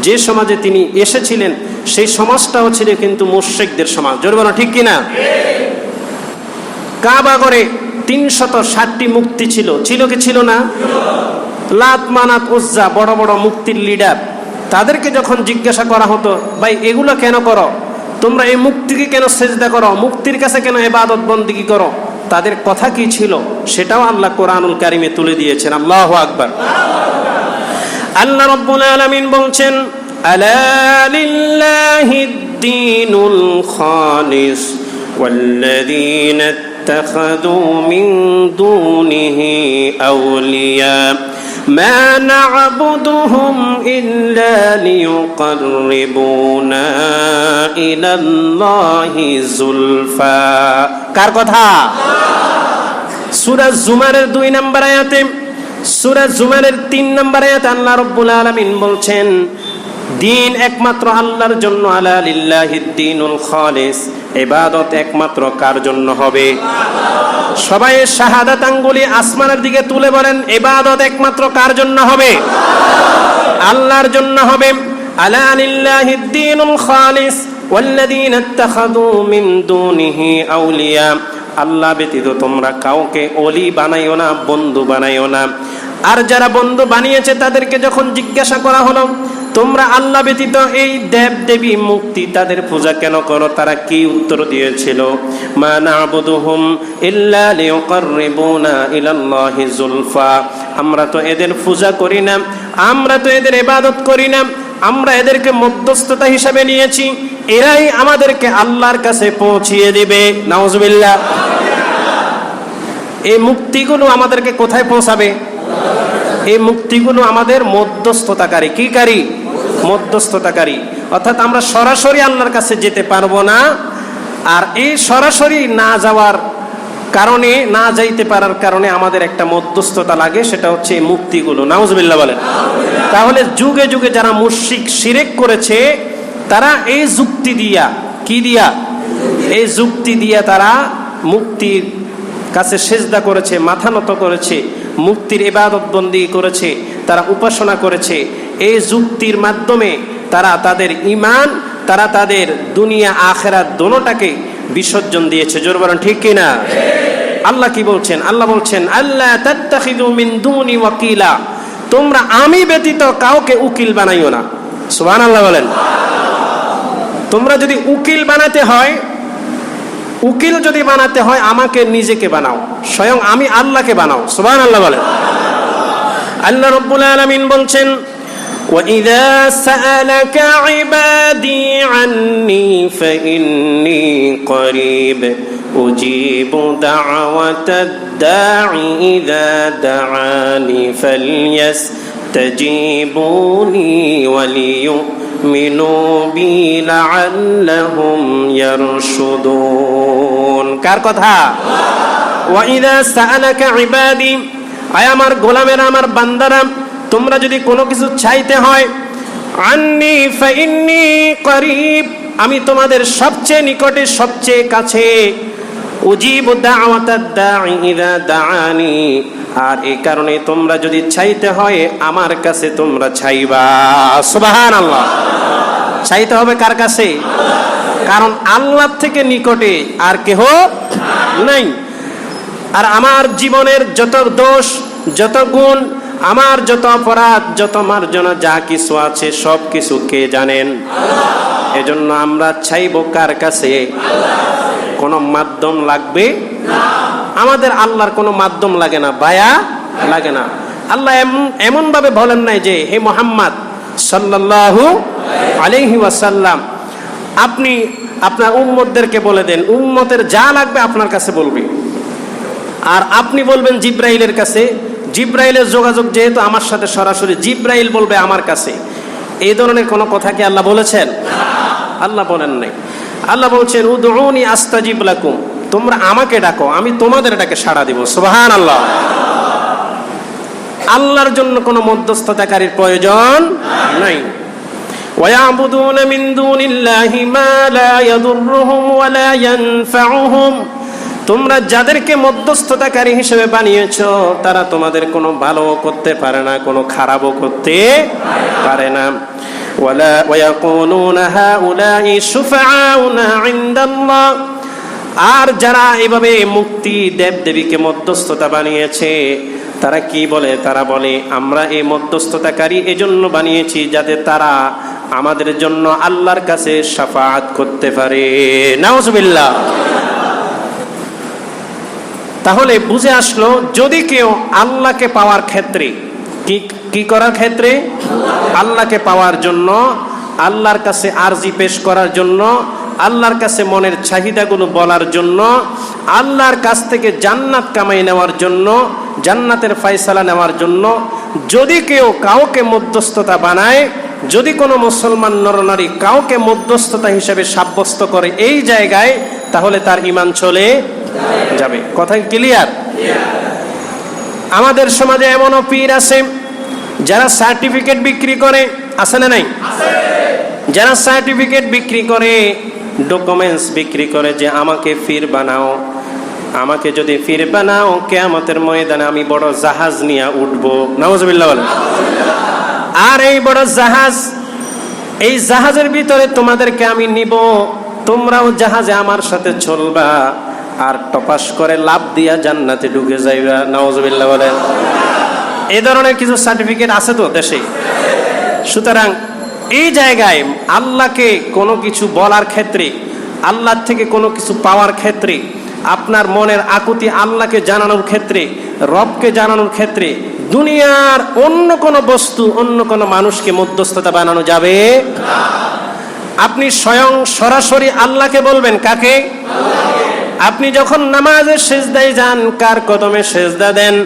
যে সমাজে তিনি এসেছিলেন, সেই সমাজটাও ছিল কিন্তু মুশরিকদের সমাজ। জোরে বলো ঠিক কিনা? কাবা ঘরে 360টি মূর্তি ছিল, ছিল কি ছিল না? লাত, মানাত, উজ্জা, বড় বড় মূর্তির লিডার, তাদেরকে যখন জিজ্ঞাসা করা হতো, ভাই এগুলো কেন করো, তোমরা এই মূর্তিকে কেন সিজদা করো, মূর্তির কাছে কেন ইবাদত বন্দেগী করো, তাদের কথা কি ছিল সেটাও আল্লাহ কোরআনুল কারিমে তুলে দিয়েছেন। আল্লাহু আকবার। আল্লাহ রাব্বুল আলামিন বলছেন, আলা লিল্লাহিদ দীনুল খালিস ওয়াল্লাযীনা ইত্তাখাযু মিন দুনিহি আউলিয়া মা না'বুদুহুম ইল্লা লিয়ুকাররিবুনা ইলাল্লাহি যুলফা। কার কথা? সূরা জুমারের 2 নম্বর আয়াতে, সূরা জুমারের 3 নম্বর আয়াতে আল্লাহ রাব্বুল আলামিন বলছেন, দিন একমাত্র আল্লাহর জন্য। আলা লিল্লাহিদ দীনুল খালিস, ইবাদত একমাত্র কার জন্য হবে? সবাই শাহাদাত আঙ্গুলি আসমানের দিকে তুলে বলেন, ইবাদত একমাত্র কার জন্য হবে? আল্লাহর জন্য হবে। আলা লিল্লাহিদ দীনুল খালিস ওয়াল্লাযীনা ইত্তাখাযু মিন দুনিহি আউলিয়া, আল্লাহ ব্যতীত তোমরা কাউকে ওলি বানাইও না, বন্ধু বানাইও না। আর যারা বন্ধু বানিয়েছে তাদেরকে যখন জিজ্ঞাসা করা হলো, তোমরা আল্লাহ ব্যতীত এই দেব দেবী মূর্তি তাদের পূজা কেন করো, তারা কি উত্তর দিয়েছিল? মা না'বুদুহুম ইল্লা লিয়ুকাররিবুনা ইলাল্লাহি যুলফা, আমরা তো এদের পূজা করি না, আমরা তো এদের ইবাদত করি না, আমরা এদেরকে মধ্যস্থতা হিসাবে নিয়েছি, এরাই আমাদেরকে আল্লাহর কাছে পৌঁছিয়ে দিবে। নাউজুবিল্লাহ। এই মুক্তিগুলো আমাদেরকে কোথায় পৌঁছাবে? এই মুক্তিগুলো আমাদের মধ্যস্থতাকারী। কি কারী? মধ্যস্থতাকারী। অর্থাৎ আমরা সরাসরি আল্লাহর কাছে যেতে পারবো না, আর এই সরাসরি না যাওয়ার কারণে, না যাইতে পারার কারণে আমাদের একটা মধ্যস্থতা লাগে, সেটা হচ্ছে এই মুক্তিগুলো। নাউজুবিল্লাহ বলেন। তাহলে যুগে যুগে যারা মুশরিক শিরক করেছে, তারা এই যুক্তি দিয়া, কি দিয়া? এই যুক্তি দিয়া তারা মুক্তির কাছে সিজদা করেছে, মাথা নত করেছে, মুক্তির ইবাদত বন্দেগী করেছে, তারা উপাসনা করেছে। এই যুক্তির মাধ্যমে তারা তাদের ঈমান, তারা তাদের দুনিয়া আখিরাত দোনোটাকে বিসর্জন দিয়েছে। জোরে বলেন ঠিক কিনা? আল্লাহ কি বলছেন? আল্লাহ বলছেন, আল্লা তাত্তাখিযু মিন দুনি ওয়াকিলা, তোমরা আমি ব্যতীত কাউকে উকিল বানাইও না। সুবহানাল্লাহ বলেন। তোমরা যদি উকিল বানাতে হয়, উকিল যদি বানাতে হয়, আমাকে নিজেকে বানাও, স্বয়ং আমি আল্লাহকে বানাও। সুবহানাল্লাহ বলেন। আল্লাহ রাব্বুল আলামিন বলছেন, وَإِذَا سَأَلَكَ عِبَادِي عَنِّي فَإِنِّي قَرِيبٌ أُجِيبُ دَعْوَةَ الدَّاعِ إِذَا دَعَانِ فَلْيَسْتَجِيبُوا لِي وَلِيُؤْمِنُوا بِي لَعَلَّهُمْ يَرْشُدُونَ। কার কথা? وَإِذَا سَأَلَكَ عِبَادِي, আয় আমার গোলামেরা, আমার বান্দারা, তোমরা যদি কোনো কিছু চাইতে হয়, আন্নি ফাইন্নি করিব, আমি তোমাদের সবচেয়ে নিকটে, সবচেয়ে কাছে। উজিবু দাওয়াতাদ দাঈ ইযা দাআনি, আর এই কারণে তোমরা যদি চাইতে হয় আমার কাছে তোমরা চাইবা। সুবহানাল্লাহ। চাইতে হবে কার কাছে? কারণ আল্লাহ থেকে নিকটে আর কেহ নাই। আর আমার জীবনের যত দোষ, যত গুণ, আমার যত অপরাধ, যত মার্জনা, যা কিছু আছে সব কিছু কে জানেন? এজন্য আমরা চাইব কার কাছে? কোনো মাধ্যম লাগবে আমাদের? আল্লাহর কোনো মাধ্যম লাগে না, বায়া লাগে না। আল্লাহ এমন ভাবে বলেন নাই যে হে মুহাম্মদ সাল্লাল্লাহু আলাইহি ওয়াসাল্লাম আপনি আপনার উম্মতদেরকে বলে দেন, উম্মতের যা লাগবে আপনার কাছে বলবে, আর আপনি বলবেন জিব্রাইলের কাছে। জিব্রাইলের যোগাযোগ যেহেতু আমার সাথে সরাসরি, জিব্রাইল বলবে আমার কাছে। এই ধরনের কোনো কথা কি আল্লাহ বলেছেন? আল্লাহ বলেন নাই। আল্লাহ বলছেন উদউনি আস্তাজিব লাকুম, তোমরা আমাকে ডাকো, আমি তোমাদের ডাকে সাড়া দিব। সুবহানাল্লাহ। আল্লাহর জন্য কোনো মধ্যস্থতাকারীর প্রয়োজন নাই। ওয়ায়াবুদুনা মিন দুনিল্লাহি মা লা ইয়াদুররুহুম ওয়া লা ইয়ানফাউহুম, তোমরা যাদেরকে মধ্যস্থতাকারী হিসেবে বানিয়েছো তারা তোমাদের কোনো ভালো করতে পারে না, কোনো খারাপও করতে পারে না। ওয়ালা ওয়ায়াকুলুনা হাউলাই শুফাআউনা ইনদাল্লাহ, আর যারা এভাবে মুক্তি দেবদেবীকে মধ্যস্থতা বানিয়েছে তারা কি বলে? তারা বলে আমরা এই মধ্যস্থতাকারী এজন্য বানিয়েছি যাতে তারা আমাদের জন্য আল্লাহর কাছে শাফাআত করতে পারে। নাউজুবিল্লাহ। তাহলে বুঝে আসলো, যদি কেউ আল্লাহকে পাওয়ার ক্ষেত্রে কি করার ক্ষেত্রে? আল্লাহকে পাওয়ার জন্য, আল্লাহর কাছে আরজি পেশ করার জন্য, আল্লাহর কাছে মনের চাহিদাগুলো বলার জন্য, আল্লাহর কাছ থেকে জান্নাত কামাই নেওয়ার জন্য, জান্নাতের ফয়সালা নেওয়ার জন্য যদি কেউ কাউকে মধ্যস্থতা বানায়, যদি কোনো মুসলমান নরনারী কাউকে মধ্যস্থতা হিসেবে সাব্যস্ত করে এই জায়গায়, তাহলে তার ঈমান চলে যাবে। কথা ক্লিয়ার? আমাদের সমাজে এমনও পীর আছে যারা সার্টিফিকেট বিক্রি করে, আছে না নাই? যারা সার্টিফিকেট বিক্রি করে, ডকুমেন্টস বিক্রি করে যে আমাকে পীর বানাও, আমাকে যদি পীর বানাও কিয়ামতের ময়দানে আমি বড় জাহাজ নিয়ে উঠবো। নাউজুবিল্লাহ বলেন। আর এই বড় জাহাজ, এই জাহাজের ভিতরে তোমাদেরকে আমি নিব, তোমরাও জাহাজে আমার সাথে চলবা, আর টপাস করে লাভ দিয়া জান্নাতে ঢুকে যাইবা। নাউজুবিল্লাহ বলেন। এই ধরনের কিছু সার্টিফিকেট আছে তো দেশে। সুতরাং এই জায়গায় আল্লাহকে কোনো কিছু বলার ক্ষেত্রে, আল্লাহ থেকে কোনো কিছু পাওয়ার ক্ষেত্রে, আপনার মনের আকুতি আল্লাহকে জানানোর ক্ষেত্রে, রবকে জানানোর ক্ষেত্রে দুনিয়ার অন্য কোনো বস্তু, অন্য কোনো মানুষকে মধ্যস্থতা বানানো যাবে না। আপনি স্বয়ং সরাসরি আল্লাহকে বলবেন। কাকে? আপনি যখন নামাজের সিজদায় যান কার কদমে সিজদা দেন?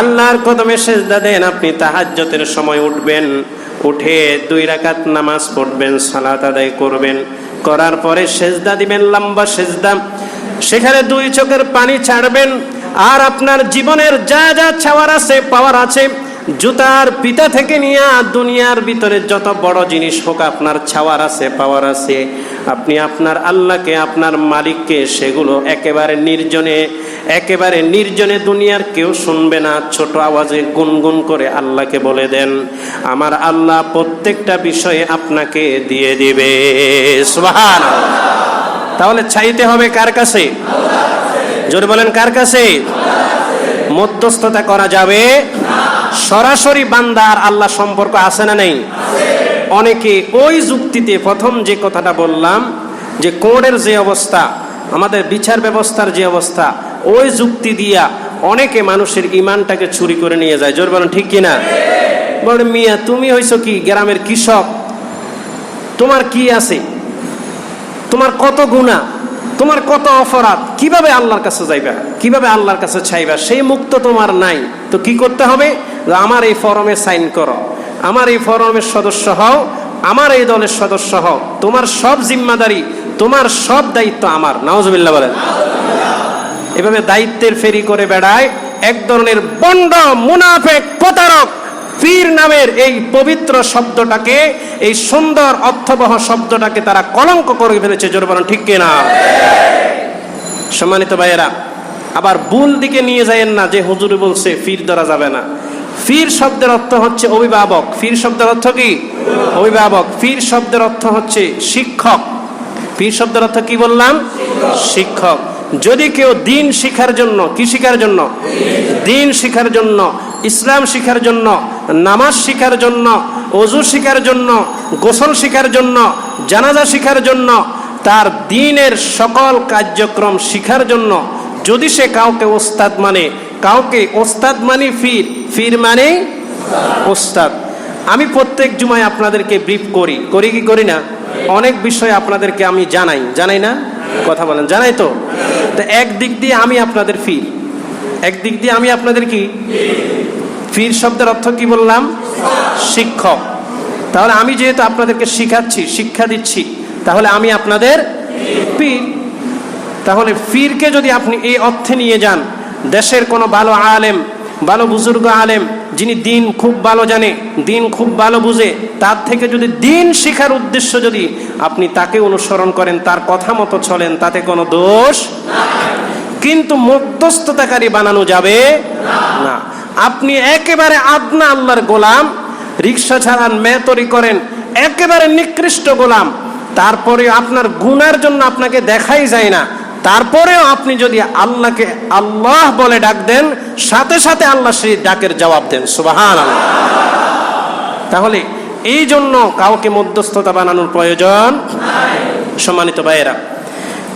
আল্লাহর কদমে সিজদা দেন। আপনি তাহাজ্জুদের সময় উঠবেন, উঠে 2 রাকাত নামাজ পড়বেন, সালাত আদায় করবেন, করার পরে সিজদা দিবেন, লম্বা সিজদা, সেখানে 2 চোখের পানি ছাড়বেন, আর আপনার জীবনের যা যা চাওয়ার আছে, পাওয়ার আছে, জুতার পিতা থেকে নিয়ে দুনিয়ার ভিতরে যত বড় জিনিস হোক আপনার চাওয়ার আছে, পাওয়ার আছে, আপনি আপনার আল্লাহকে, আপনার মালিককে সেগুলো একেবারে নির্জনে দুনিয়ার কেউ শুনবে না, ছোট আওয়াজে গুনগুন করে আল্লাহকে বলে দেন। আমার আল্লাহ প্রত্যেকটা বিষয়ে আপনাকে দিয়ে দিবে। সুবহানাল্লাহ। তাহলে চাইতে হবে কার কাছে? জোরে বলেন, কার কাছে? মধ্যস্থতা করা যাবে না। সরাসরি বান্দা আর আল্লাহ সম্পর্ক আছে না নেই? অনেকে ওই যুক্তিতে, প্রথম যে কথাটা বললাম যে কোর্টের যে অবস্থা, আমাদের বিচার ব্যবস্থার যে অবস্থা, ওই যুক্তি দিয়া অনেকে মানুষের ঈমানটাকে চুরি করে নিয়ে যায়। জোরে বলেন, ঠিক কিনা? বলে মিয়া তুমি হইছো কি গ্রামের কৃষক, তোমার কি আছে, তোমার কত গুনাহ, তোমার কত অপরাধ, কিভাবে আল্লাহর কাছে যাইবা, কিভাবে আল্লাহর কাছে চাইবা, সেই মুক্ত তোমার নাই। তো কি করতে হবে? আমার এই ফরমে সাইন করো, আমার এই ফরমের সদস্য হও, আমার এই দলের সদস্য হও, তোমার সব জিম্মাদারি, তোমার সব দায়িত্ব আমার। নাউজুবিল্লাহ বলেন। এভাবে দায়িত্বের ফেরি করে বেড়ায় এক ধরনের বন্ড, মুনাফিক, প্রতারক। পীর নামের এই পবিত্র শব্দটাকে, এই সুন্দর অর্থবহ শব্দটাকে তারা কলঙ্ক করে ফেলেছে। জোরে বলেন, ঠিক কিনা? সম্মানিত ভাইয়েরা, আবার ভুল দিকে নিয়ে যায়েন না যে হুজুর বলছে পীর ধরা যাবে না। পীর শব্দের অর্থ হচ্ছে অভিভাবক। পীর শব্দের অর্থ কি? অভিভাবক। পীর শব্দের অর্থ হচ্ছে শিক্ষক। পীর শব্দের অর্থ কি বললাম? শিক্ষক। যদি কেউ দিন শিখার জন্য, কি শিখার জন্য? দিন শিখার জন্য, ইসলাম শিখার জন্য, নামাজ শিখার জন্য, ওযু শিখার জন্য, গোসল শিখার জন্য, জানাজা শিখার জন্য, তার দ্বীনের সকল কার্যক্রম শিখার জন্য যদি সে কাউকে ওস্তাদ মানে, কাউকে ওস্তাদ মানে ফির, ফির মানে ওস্তাদ। আমি প্রত্যেক জুমায় আপনাদেরকে ব্রিফ করি কি করি না? অনেক বিষয় আপনাদেরকে আমি জানাই না? কথা বলেন, জানাই তো? একদিক দিয়ে আমি আপনাদের ফির, একদিক দিয়ে আমি আপনাদের কি? ফির শব্দের অর্থ কি বললাম? শিক্ষক। তাহলে আমি যেহেতু আপনাদেরকে শিখাচ্ছি, শিক্ষা দিচ্ছি, তাহলে আমি আপনাদের পীর। তাহলে পীরকে যদি আপনি এই অর্থে নিয়ে যান, দেশের কোনো ভালো আলেম, ভালো বুজুর্গ আলেম, যিনি দিন খুব ভালো জানে, দিন খুব ভালো বুঝে, তার থেকে যদি দিন শিখার উদ্দেশ্য যদি আপনি তাকে অনুসরণ করেন, তার কথা মতো চলেন, তাতে কোনো দোষ কিন্তু মধ্যস্থতাকারী বানানো যাবে না। আপনি একেবারে আদনা আল্লাহর গোলাম, রিক্সা ছাড়ান, মেতরি করেন, একেবারে নিকৃষ্ট গোলাম, তারপরে আপনার গুনার জন্য আপনাকে দেখাই যায় না, তারপরেও আপনি যদি আল্লাহকে আল্লাহ বলে ডাক দেন, সাথে সাথে আল্লাহ সেই ডাকের জবাব দেন, সুবহানাল্লাহ। তাহলে এই জন্য কাউকে মধ্যস্থতা বানানোর প্রয়োজন নাই। সম্মানিত ভাইয়েরা,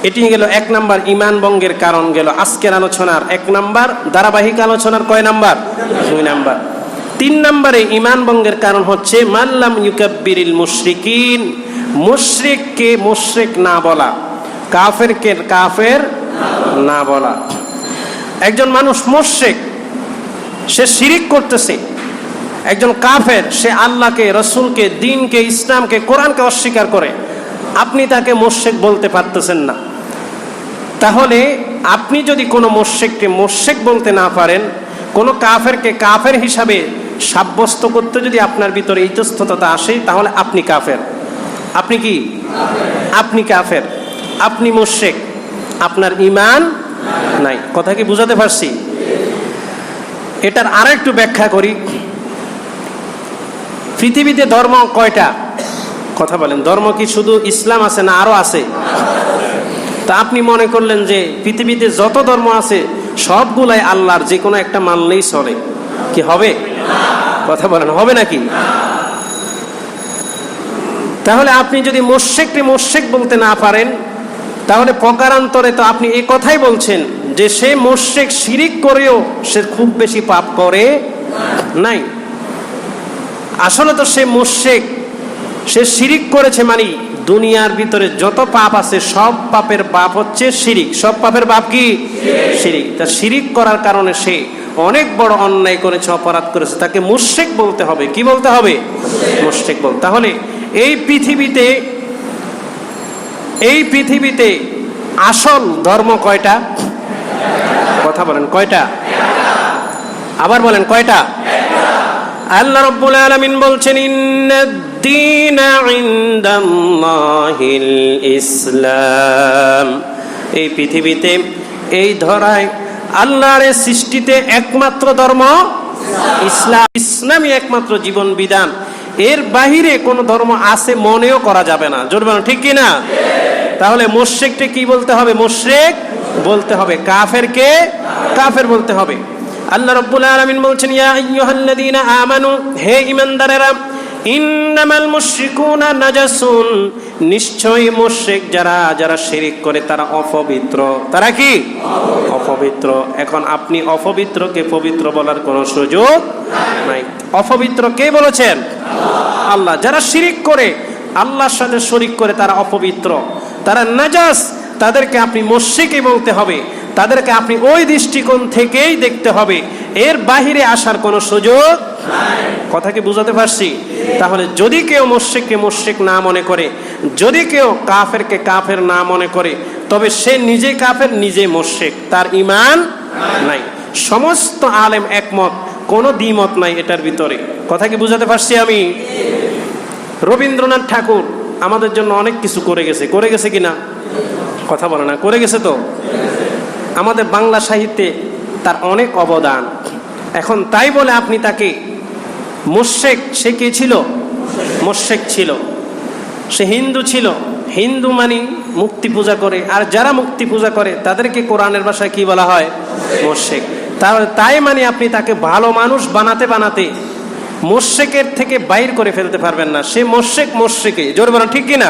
এটি গেল 1 নাম্বার ঈমান ভঙ্গের কারণ, গেল আজকের আলোচনার 1 নাম্বার, ধারাবাহিক আলোচনার কয় নাম্বার? 2 নাম্বার। 3 নম্বরে ঈমান ভঙ্গের কারণ হচ্ছে মাল্লাম ইউকাব্বিরিল মুশরিকিন, মুশরিককে মুশরিক না বলা, কাফেরকে কাফের না বলা। একজন মানুষ মুশরিক, সে শিরিক করতেছে। একজন কাফের, সে আল্লাহকে, রাসূলকে, দ্বীনকে, ইসলামকে, কোরআনকে অস্বীকার করে। আপনি তাকে মুশরিক বলতে পারতেছেন না। তাহলে আপনি যদি কোনো মুশরিককে মুশরিক বলতে না পারেন, কোনো কাফেরকে কাফের হিসাবে সাব্যস্ত করতে যদি আপনার ভিতরে ইতস্ততা আসে, তাহলে আপনি কাফের। আপনি কি? আপনি কাফের, আপনি মুশরিক, আপনার ঈমান নাই। কথা কি বুঝাতে পারছি? এটার আরেকটু ব্যাখ্যা করি। পৃথিবীতে ধর্ম কয়টা? কথা বলেন, ধর্ম কি শুধু ইসলাম আছে না আরো আছে? তা আপনি মনে করলেন যে পৃথিবীতে যত ধর্ম আছে সবগুলাই আল্লাহর, যে কোনো একটা মানলেই চলে, কি হবে? কথা বলেন, হবে নাকি? তাহলে আপনি যদি মুশরিককে মুশরিক বলতে না পারেন, তাহলে প্রকারান্তরে তো আপনি এই কথাই বলছেন যে সে মুশরিক, শিরিক করেও সে খুব বেশি পাপ করে নাই। আসলে তো সে মুশরিক, সে শিরিক করেছে, মানে দুনিয়ার ভিতরে যত পাপ আছে সব পাপের বাপ হচ্ছে শিরিক। সব পাপের বাপ কি? শিরিক। তা শিরিক করার কারণে সে অনেক বড় অন্যায় করেছে, অপরাধ করেছে, তাকে মুশরিক বলতে হবে। কি বলতে হবে? মুশরিক বলতে। তাহলে এই পৃথিবীতে আসল ধর্ম কয়টা? কথা বলেন, কয়টা? আবার বলেন, কয়টা? আল্লাহ রাব্বুল আলামিন বলছেন, ইন্নাদ-দীনা ইনদাল্লাহিল ইসলাম। এই পৃথিবীতে, এই ধরায়, আল্লাহর সৃষ্টিতে একমাত্র ধর্ম ইসলাম। ইসলামই একমাত্র জীবন বিধান। এর বাহিরে কোন ধর্ম আছে মনেও করা যাবে না। জোর বলেন, ঠিক কি না? তাহলে মুশরিককে কি বলতে হবে? মুশরিক বলতে হবে। কাফেরকে কাফের বলতে হবে। আল্লাহ রাব্বুল আলামিন বলছেন, ইয়া আইয়ুহাল্লাযীনা আমানু, হে ঈমানদারেরা, ইন্নামাল মুশরিকুনা নাজাসুন, নিশ্চয়ই মুশরিক যারা শিরিক করে তারা অপবিত্র। তারা কি? অপবিত্র। এখন আপনি অপবিত্রকে পবিত্র বলার কোনো সুযোগ নাই। অপবিত্র কে বলেছেন? আল্লাহ। যারা শিরিক করে, আল্লাহর সাথে শরীক করে, তারা অপবিত্র, তারা নাজাস, তাদেরকে আপনি মুশরিকই বলতে হবে। তাদেরকে আপনি ওই দৃষ্টিকোণ থেকেই দেখতে হবে, এর বাহিরে আসার কোনো সুযোগ নাই। কথা কি বুঝাতে পারছি? তাহলে যদি কেউ মুশরিককে মুশরিক না মনে করে, যদি কেউ কাফেরকে কাফের না মনে করে, তবে সে নিজে কাফের, নিজে মুশরিক, তার ঈমান নাই। সমস্ত আলেম একমত, কোনো দ্বিমত নাই এটার ভিতরে। কথা কি বুঝাতে পারছি আমি? রবীন্দ্রনাথ ঠাকুর আমাদের জন্য অনেক কিছু করে গেছে কিনা? কথা বলে না, করে গেছে তো। আমাদের বাংলা সাহিত্যে তার অনেক অবদান। এখন তাই বলে আপনি তাকে মুশরিক, সে কে ছিল? মুশরিক ছিল। সে হিন্দু ছিল, হিন্দু মানে মূর্তি পূজা করে, আর যারা মূর্তি পূজা করে তাদেরকে কোরআনের ভাষায় কি বলা হয়? মুশরিক। তাই মানে আপনি তাকে ভালো মানুষ বানাতে বানাতে মুশরিকের থেকে বাইর করে ফেলতে পারবেন না। সে মুশরিকই, জোরে বলেন ঠিক কিনা?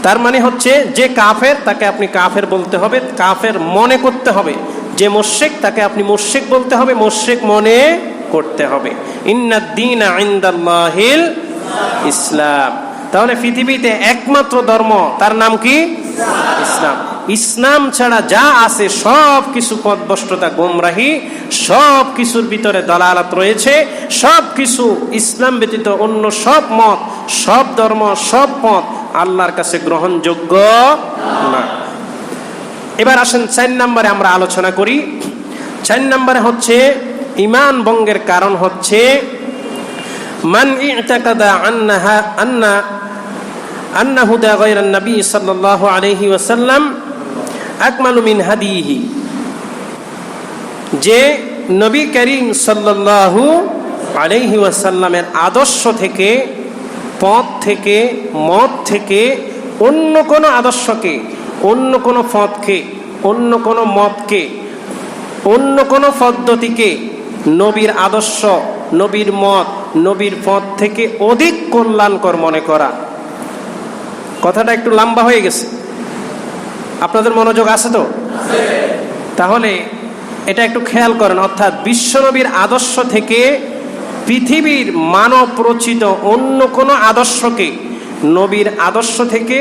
তার মানে হচ্ছে যে কাফের তাকে আপনি কাফের বলতে হবে, কাফের মনে করতে হবে। যে মুশরিক তাকে আপনি মুশরিক বলতে হবে, মুশরিক মনে করতে হবে। ইন্নাদ দীনা ইনদাল্লাহিল ইসলাম। তাহলে পৃথিবীতে একমাত্র ধর্ম, তার নাম কি? ইসলাম। ইসলাম ছাড়া যা আছে সব কিছু পথভ্রষ্টতা, গোমরাহি, সব কিছুর ভিতরে দালালাত রয়েছে। সব কিছু ইসলাম ব্যতীত অন্য সব মত, সব ধর্ম, সব পথ আল্লাহর কাছে গ্রহণযোগ্য না। এবার আসেন 4 নম্বরে আমরা আলোচনা করি। 4 নম্বরে হচ্ছে ঈমান ভঙ্গের কারণ হচ্ছে মান ই'তাকাদা আন্না হুদা গায়রান নবী সাল্লাল্লাহু আলাইহি ওয়াসাল্লাম আকমালু মিন হাদিহি। যে নবী করিম সাল্লাল্লাহু আলাইহি ওয়াসাল্লামের আদর্শ থেকে, পথ থেকে, মত থেকে অন্য কোনো আদর্শকে, অন্য কোনো পথকে, অন্য কোনো মতকে, অন্য কোনো পদ্ধতিকে নবীর আদর্শ, নবীর মত, নবীর পথ থেকে অধিক কল্যাণকর মনে করা। কথাটা একটু লম্বা হয়ে গেছে, আপনাদের মনোযোগ আছে তো? তাহলে এটা একটু খেয়াল করেন। অর্থাৎ বিশ্বনবীর আদর্শ থেকে পৃথিবীর মানব রচিত অন্য কোনো আদর্শকে নবীর আদর্শ থেকে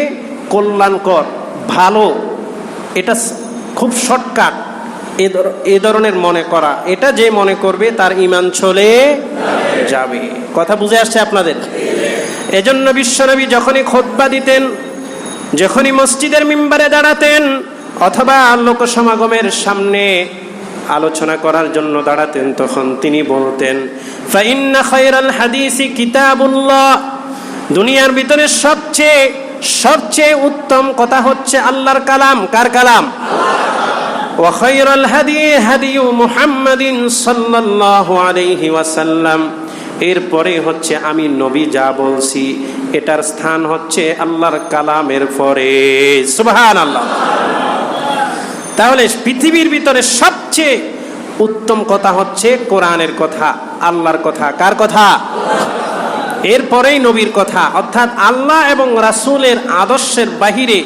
কল্যাণকর, ভালো, এটা খুব শর্টকাট এ ধরনের মনে করা, এটা যে মনে করবে তার ঈমান চলে যাবে। কথা বুঝে আসছে আপনাদের? এজন্য বিশ্বনবী যখনই খুতবা দিতেন, যখনই মসজিদের মিম্বারে দাঁড়াতেন অথবা লোক সমাগমের সামনে আলোচনা করার জন্য দাঁড়াতেন, তখন তিনি বলতেন ফাইন্না খায়রাল হাদিসি কিতাবুল্লাহ। দুনিয়ার ভিতরে সবচেয়ে উত্তম কথা হচ্ছে আল্লাহর কালাম। কার কালাম? ওয়া খায়রাল হাদি হাদিয়ু মুহাম্মাদিন সাল্লাল্লাহু আলাইহি ওয়াসাল্লাম। এরপরে হচ্ছে আমি নবী যা বলছি এটার স্থান হচ্ছে আল্লাহর কালামের পরে। সুবহানাল্লাহ। তাহলে পৃথিবীর ভিতরে সবচেয়ে উত্তম কথা হচ্ছে কোরআনের কথা, আল্লাহর কথা। কার কথা? এরপরেই নবীর কথা। অর্থাৎ আল্লাহ এবং রাসূলের আদর্শের বাহিরে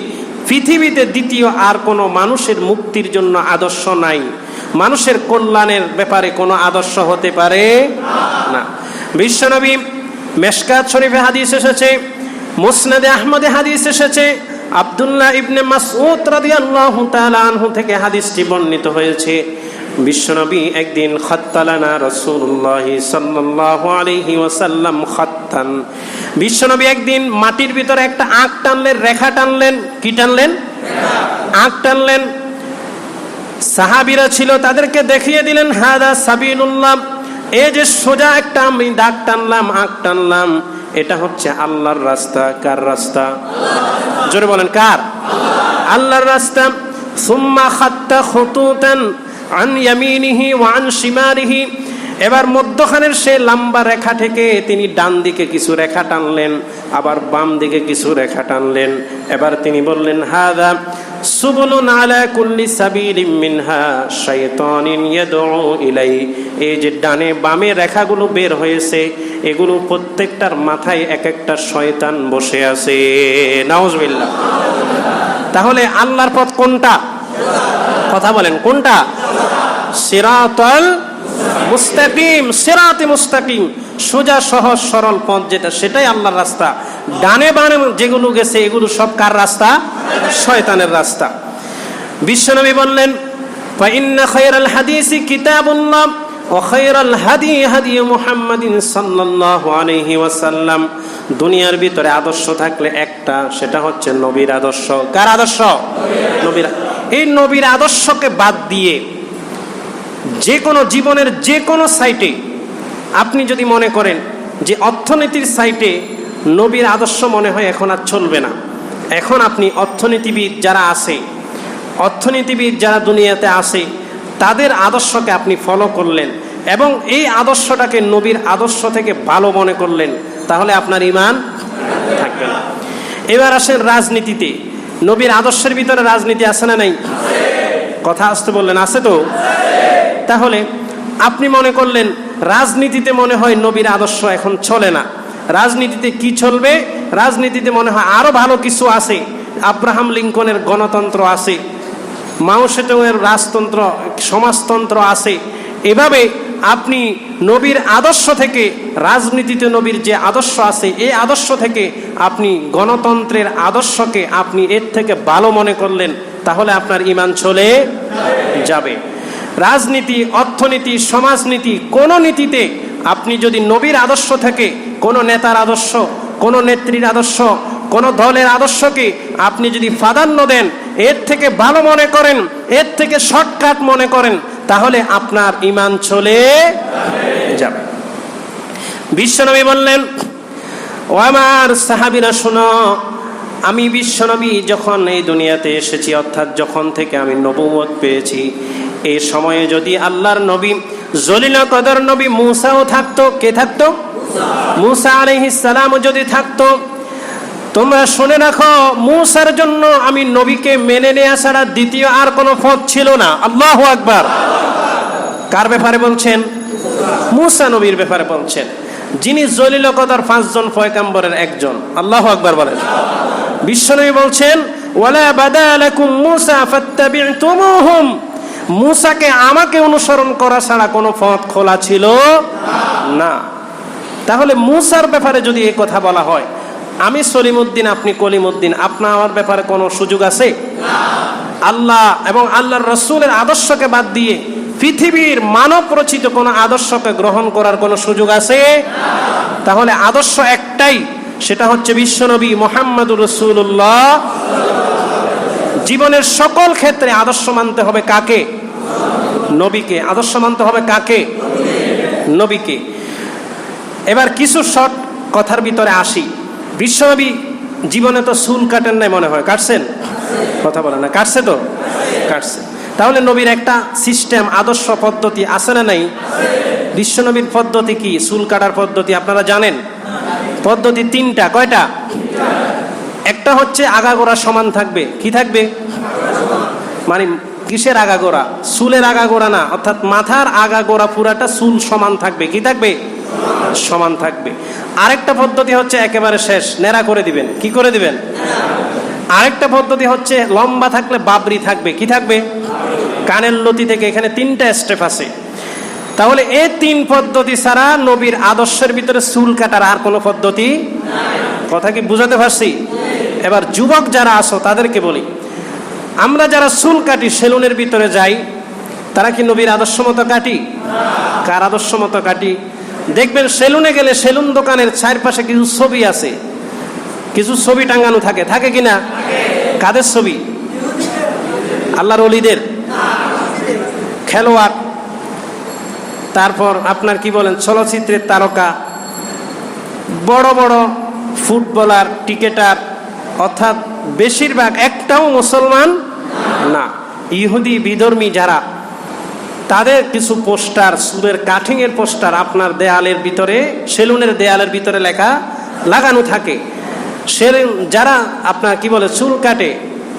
পৃথিবীতে দ্বিতীয় আর কোনো মানুষের মুক্তির জন্য আদর্শ নাই। মানুষের কল্যাণের ব্যাপারে কোনো আদর্শ হতে পারে না। বিশ্বনবী মেশকাত শরীফে হাদিস এসেছে, মুসনাদে আহমদে হাদিস এসেছে, আব্দুল্লাহ ইবনে মাসউদ রাদিয়াল্লাহু তাআলা আনহু থেকে হাদিসটি বর্ণিত হয়েছে। বিশ্বনবী একদিন খাত্তালানা রাসূলুল্লাহ সাল্লাল্লাহু আলাইহি ওয়াসাল্লাম খাত্তান। বিশ্বনবী একদিন মাটির ভিতরে একটা আঁক টানলেন, রেখা টানলেন। কি টানলেন? আঁক টানলেন। সাহাবীরা ছিল, তাদেরকে দেখিয়ে দিলেন হাদা সাবিলুল্লাহ, এই যে সোজা একটা আমি দাগ টানলাম, আঁক টানলাম, এটা হচ্ছে আল্লাহর রাস্তা। কার রাস্তা? জোরে বলেন কার? আল্লাহর রাস্তা। সুম্মা খাত্তা খুতুতান আন ইয়ামিনিহি ওয়া আন শিমালিহি। এবার মধ্যখানের সেই লম্বা রেখা থেকে তিনি ডান দিকে কিছু রেখা টানলেন, আবার বাম দিকে কিছু রেখা টানলেন। এবার তিনি বললেন হাদা সুবুলুন আলা কুল্লি সাবিলিম মিনহা শাইতানিন ইয়াদউ ইলাই। এই যে ডানে বামে রেখাগুলো বের হয়েছে, এগুলো প্রত্যেকটার মাথায় এক একটা শয়তান বসে আছে। নাউজুবিল্লাহ। তাহলে আল্লাহর পথ কোনটা? কথা বলেন কোনটা? সিরাতাল মুস্তাকিম। সিরাতে মুস্তাকিম, সোজা সহজ সরল পথ যেটা, সেটাই আল্লাহর রাস্তা। ডানে বামে যেগুলো গেছে এগুলো সব কার রাস্তা? শয়তানের রাস্তা। বিশ্বনবী বললেন ফাইন্না খায়রাল হাদিসি কিতাবুল্লাহ ওয়া খায়রাল হাদি হাদি মুহাম্মাদিন সাল্লাল্লাহু আলাইহি ওয়াসাল্লাম। দুনিয়ার ভিতরে আদর্শ থাকলে একটা, সেটা হচ্ছে নবীর আদর্শ। কার আদর্শ? নবীর। এই নবীর আদর্শকে বাদ দিয়ে যে কোনো জীবনের যে কোনো সাইটে আপনি যদি মনে করেন যে অর্থনীতির সাইটে নবীর আদর্শ মনে হয় এখন আর চলবে না, এখন আপনি অর্থনীতিবিদ যারা আছে, অর্থনীতিবিদ যারা দুনিয়াতে আছে, তাদের আদর্শকে আপনি ফলো করলেন এবং এই আদর্শটাকে নবীর আদর্শ থেকে ভালো মনে করলেন, তাহলে আপনার ঈমান থাকবে না। এবার আসেন রাজনীতিতে। নবীর আদর্শের ভিতরে রাজনীতি আছে না নাই? কথা আসতে বললেন, আছে তো? তাহলে আপনি মনে করলেন রাজনীতিতে মনে হয় নবীর আদর্শ এখন চলে না, রাজনীতিতে কি চলবে? রাজনীতিতে মনে হয় আরো ভালো কিছু আছে, আব্রাহাম লিঙ্কনের গণতন্ত্র আছে, মাও সেতুংয়ের রাজতন্ত্র, সমাজতন্ত্র আছে। এভাবে আপনি নবীর আদর্শ থেকে, রাজনীতিতে নবীর যে আদর্শ আছে এই আদর্শ থেকে আপনি গণতন্ত্রের আদর্শকে আপনি এর থেকে ভালো মনে করলেন, তাহলে আপনার ঈমান চলে যাবে। রাজনীতি, অর্থনীতি, সমাজনীতি, কোন নীতিতে আপনি যদি নবীর আদর্শ থেকে কোন নেতার আদর্শ, কোন নেত্রীর আদর্শ, কোন দলের আদর্শকে আপনি যদি প্রাধান্য দেন, এর থেকে ভালো মনে করেন, এর থেকে শর্টকাট মনে করেন, তাহলে আপনার ঈমান চলে যাবে। বিশ্বনবী বললেন, ও আমার সাহাবীরা শোনো, আমি বিশ্বনবী যখন এই দুনিয়াতে এসেছি, অর্থাৎ যখন থেকে আমি নবুয়ত পেয়েছি, এই সময়ে যদি আল্লাহর নবী জলিল কদর নবী মূসাও থাকতো, কে থাকতো? মূসা আলাইহিস সালাম যদি থাকতো, তোমরা শুনে রাখো, মূসার জন্য আমি নবীকে মেনে নেওয়া ছাড়া দ্বিতীয় আর কোনো পথ ছিল না। আল্লাহু আকবার। কার ব্যাপারে বলছেন? মূসা নবীর ব্যাপারে বলছেন, যিনি জলিল কদর 5 জন পয়গম্বরের একজন। আল্লাহু আকবার বলেন। বিশ্বনবী বলছেন, ওয়ালা বাদালাকুম মূসা ফাত্তাবি'তুমুহুম, মূসাকে আমাকে অনুসরণ করা ছাড়া কোনো পথ খোলা ছিল না। তাহলে মূসার ব্যাপারে যদি এই কথা বলা হয়, আমি সলিমউদ্দিন, আপনি কলিমউদ্দিন, আপনার আমার ব্যাপারে কোনো সুযোগ আছে? আল্লাহ এবং আল্লাহর রাসূলের আদর্শকে বাদ দিয়ে পৃথিবীর মানব রচিত কোনো আদর্শকে গ্রহণ করার কোনো সুযোগ আছে? তাহলে আদর্শ একটাই, সেটা হচ্ছে বিশ্বনবী মুহাম্মদুর রাসূলুল্লাহ। জীবনের সকল ক্ষেত্রে আদর্শ মানতে হবে কাকে? নবীকে। আদর্শ মানতে হবে কাকে? নবীকে। এবার কিছু শর্ট কথার ভিতরে আসি। বিশ্বনবী জীবনে তো চুল কাটেন নাই মনে হয়, কাটছেন? কথা বলে না, কাটছে তো? কাটছে। তাহলে নবীর একটা সিস্টেম, আদর্শ, পদ্ধতি আছে না নাই? বিশ্বনবীর পদ্ধতি কি? চুল কাটার পদ্ধতি আপনারা জানেন? পদ্ধতি 3টা। কয়টা? একটা হচ্ছে আগাগোড়া সমান থাকবে। কি থাকবে? মানে কিসের আগাগোড়া? চুলের আগাগোড়া না, অর্থাৎ মাথার আগাগোড়া পুরাটা চুল সমান থাকবে। কি থাকবে? সমান থাকবে। আরেকটা পদ্ধতি হচ্ছে একেবারে শেষ, নেড়া করে দিবেন। কি করে দিবেন? আরেকটা পদ্ধতি হচ্ছে লম্বা থাকলে বাবরি থাকবে। কি থাকবে? কানের লতি থেকে এখানে 3টা স্টেপ আছে। তাহলে এই 3 পদ্ধতি ছাড়া নবীর আদর্শের ভিতরে চুল কাটার আর কোনো পদ্ধতি নাই। কথা কি বুঝাতে পারছি? এবার যুবক যারা আছো তাদেরকে বলি, আমরা যারা চুল কাটি, সেলুনের ভিতরে যাই, তারা কি নবীর আদর্শ মতো কাটি? কার আদর্শ মতো কাটি? দেখবেন সেলুনে গেলে সেলুন দোকানের চারপাশে কিছু ছবি আছে, কিছু ছবি টাঙানো থাকে, থাকে কিনা? কাদের ছবি? আল্লাহর ওলিদের, খেলোয়াড়, তারপর আপনার কি বলেন চলচ্চিত্রের তারকা, বড় বড় ফুটবলার, ক্রিকেটার, অর্থাৎ বেশিরভাগ একটাও মুসলমান না, ইহুদি বিধর্মী যারা, তাদের কিছু পোস্টার, সুরের কাটিং এর পোস্টার আপনার দেয়ালের ভিতরে, সেলুনের দেয়ালের ভিতরে লেখা লাগানো থাকে। যারা আপনার কি বলে চুল কাটে,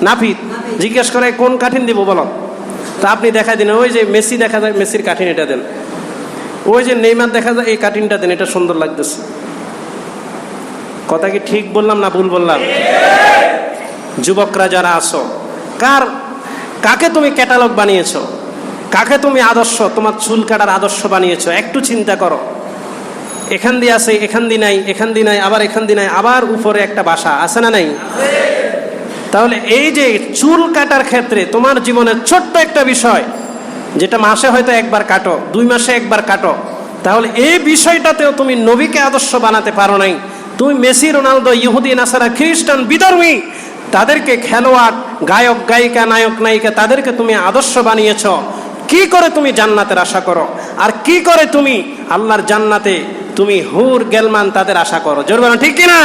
নাপিত, জিজ্ঞেস করে কোন কাঠিন দিব বলো, তা আপনি দেখা দিন, ওই যে মেসি দেখা যায়, মেসির কাঠিন এটা দেন, ওই যে নেইমার দেখা যায়, এই কাঠিনটা দেন, এটা সুন্দর লাগতেছে। কথা কি ঠিক বললাম না ভুল বললাম? যুবকরা যারা আছো, কাকে তুমি ক্যাটালগ বানিয়েছো? কাকে তুমি আদর্শ, তোমার চুল কাটার আদর্শ বানিয়েছো? একটু চিন্তা করো। এখান দিয়ে আছে, এখান দিয়ে নাই, এখান দিয়ে নাই, আবার এখান দিয়ে নাই, আবার উপরে একটা বাসা আছে না নাই? তাহলে এই যে চুল কাটার ক্ষেত্রে তোমার জীবনের ছোট্ট একটা বিষয়, যেটা মাসে হয়তো একবার কাটো, 2 মাসে একবার কাটো, তাহলে এই বিষয়টাতেও তুমি নবীকে আদর্শ বানাতে পারো নাই। তুমি মেসি, রোনালদো, ইহুদি, নাসারা, খ্রিস্টান, বিধর্মী, তাদেরকে খেলোয়াড়, গায়ক, গায়িকা, নায়ক, নায়িকা, তাদেরকে তুমি আদর্শ বানিয়েছ। কি করে তুমি জান্নাতের আশা করো? আর কি করে তুমি আল্লাহর জান্নাতে তুমি হুর গেলমান তাদের আশা করো? জোর বলেন ঠিক কিনা?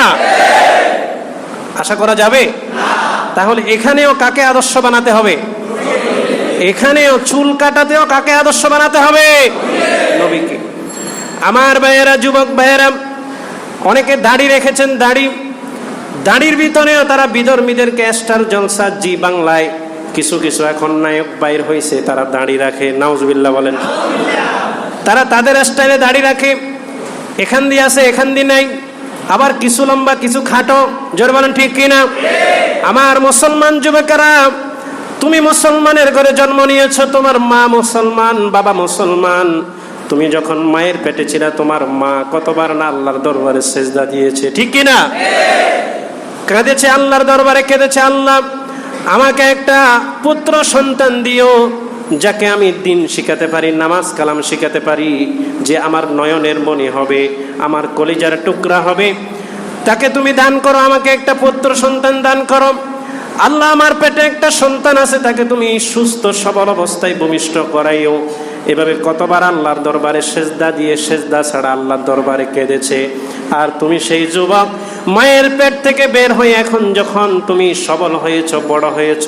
আশা করা যাবে? তাহলে এখানেও কাকে আদর্শ বানাতে হবে? এখানেও চুল কাটাতেও কাকে আদর্শ বানাতে হবে? নবীকে। আমার ভাইয়েরা, যুবক ভাইয়েরা, অনেকে দাড়ি রেখেছেন, দাড়ির ভিতরেও তারা বিধর্মীদেরকে স্টার জলসা জি বাংলায় কিছু কিছু এখন নায়ক বাইর হয়েছে, তারা দাড়ি রাখে, নাউজুবিল্লাহ বলেন। তারা তাদের স্টাইলে দাড়ি রাখে, এখান দিয়ে আছে এখান দিয়ে নাই, আবার কিছু লম্বা কিছু খাটো, জোর বলেন ঠিক কিনা? আমার মুসলমান যুবকেরা, তুমি মুসলমানের ঘরে জন্ম নিয়েছো, তোমার মা মুসলমান, বাবা মুসলমান। তুমি যখন মায়ের পেটে ছিল, তোমার মা কতবার না আল্লাহর দরবারে সেজদা দিয়েছে, ঠিক কিনা? কেঁদেছে আল্লাহর দরবারে, কেঁদেছে, আল্লাহ আমাকে একটা পুত্র সন্তান দিও, যাকে আমি দিন শিখাতে পারি, নামাজ কালাম শিখাতে পারি, যে আমার নয়নের মণি হবে, আমার কলিজার টুকরা হবে, তাকে তুমি দান করো, আমাকে একটা পুত্র সন্তান দান করো। আল্লাহ আমার পেটে একটা সন্তান আছে, তাকে তুমি সুস্থ সবল অবস্থায় ভূমিষ্ঠ করাইও। এভাবে কতবার আল্লাহর দরবারে সেজদা দিয়ে সেজদা ছাড়া আল্লাহর দরবারে কেঁদেছে। আর তুমি সেই যুবক, মায়ের পেট থেকে বের হয়ে এখন যখন তুমি সবল হয়েছ, বড় হয়েছ,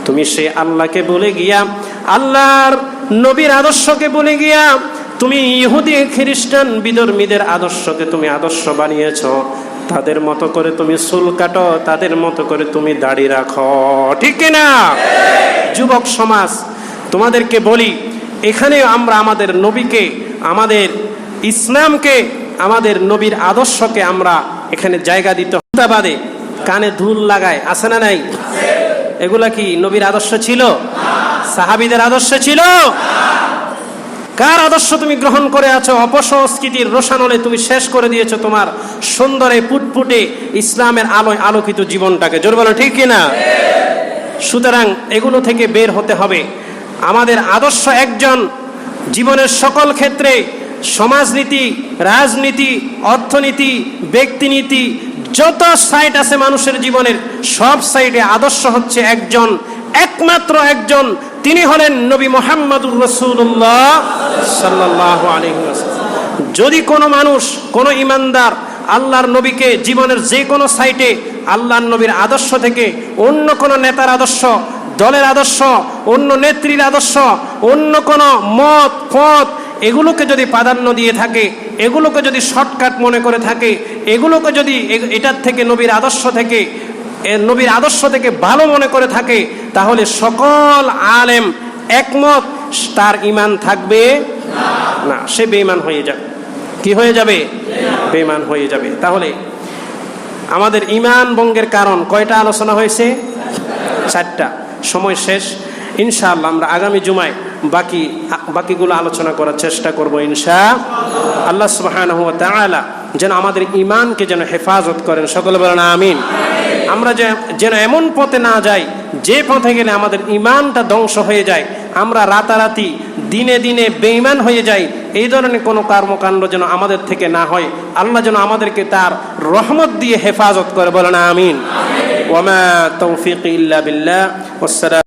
তুমি সেই আল্লাহকে বলে গিয়া, আল্লাহর নবীর আদর্শকে বলে গিয়া, তুমি ইহুদি খ্রিস্টান বিধর্মীদের আদর্শকে তুমি আদর্শ বানিয়েছ। তাদের মতো করে তুমি চুল কাটো, তাদের মতো করে তুমি দাড়ি রাখো, ঠিক কিনা? যুবক সমাজ, তোমাদেরকে বলি, এখানে আমরা আমাদের নবীকে, আমাদের ইসলামকে, আমাদের নবীর আদর্শকে আমরা এখানে জায়গা দিতে বাদে কানে ধুল লাগায়, আছে না নাই? এগুলা কি নবীর আদর্শ ছিল? সাহাবীদের আদর্শ ছিল? কার আদর্শ তুমি গ্রহণ করে আছো? অপসংস্কৃতির রোশানলে তুমি শেষ করে দিয়েছো তোমার সুন্দরে ফুটফুটে ইসলামের আলোয় আলোকিত জীবনটাকে, জোর বলো ঠিক কিনা? সুতরাং এগুলো থেকে বের হতে হবে। আমাদের আদর্শ একজন, জীবনের সকল ক্ষেত্রে, সমাজনীতি, রাজনীতি, অর্থনীতি, ব্যক্তিনীতি, যত সাইট আছে মানুষের জীবনের, সব সাইডে আদর্শ হচ্ছে একজন, একমাত্র একজন, তিনি হলেন নবী মুহাম্মদুর রাসূলুল্লাহ সাল্লাল্লাহু আলাইহি ওয়াসাল্লাম। যদি কোনো মানুষ, কোনো ইমানদার আল্লাহর নবীকে জীবনের যে কোনো সাইটে আল্লাহর নবীর আদর্শ থেকে অন্য কোনো নেতার আদর্শ, দলের আদর্শ, অন্য নেত্রীর আদর্শ, অন্য কোনো মত পথ, এগুলোকে যদি প্রাধান্য দিয়ে থাকে, এগুলোকে যদি শর্টকাট মনে করে থাকে, এগুলোকে যদি এটার থেকে নবীর আদর্শ থেকে, নবীর আদর্শ থেকে ভালো মনে করে থাকে, তাহলে সকল আলেম একমত, তার ঈমান থাকবে না, সে বেঈমান হয়ে যাবে। কি হয়ে যাবে? বেঈমান হয়ে যাবে। তাহলে আমাদের ঈমান ভঙ্গের কারণ কয়টা আলোচনা হয়েছে? 4টা। সময় শেষ। ইনশাআল্লাহ আমরা আগামী জুমায় বাকিগুলো আলোচনা করার চেষ্টা করব ইনশাআল্লাহ। আল্লাহ সুবহানাহু ওয়া তাআলা যেন আমাদের ঈমানকে যেন হেফাজত করেন, সকলে বলেন আমিন। আমরা যেন এমন পথে না যাই যে পথে গেলে আমাদের ঈমানটা ধ্বংস হয়ে যায়, আমরা রাতারাতি দিনে দিনে বেঈমান হয়ে যাই, এই ধরনের কোনো কর্মকাণ্ড যেন আমাদের থেকে না হয়। আল্লাহ যেন আমাদেরকে তার রহমত দিয়ে হেফাজত করে, বলেন আমিন। ওয়া মা তাওফীকি ইল্লা বিল্লাহ।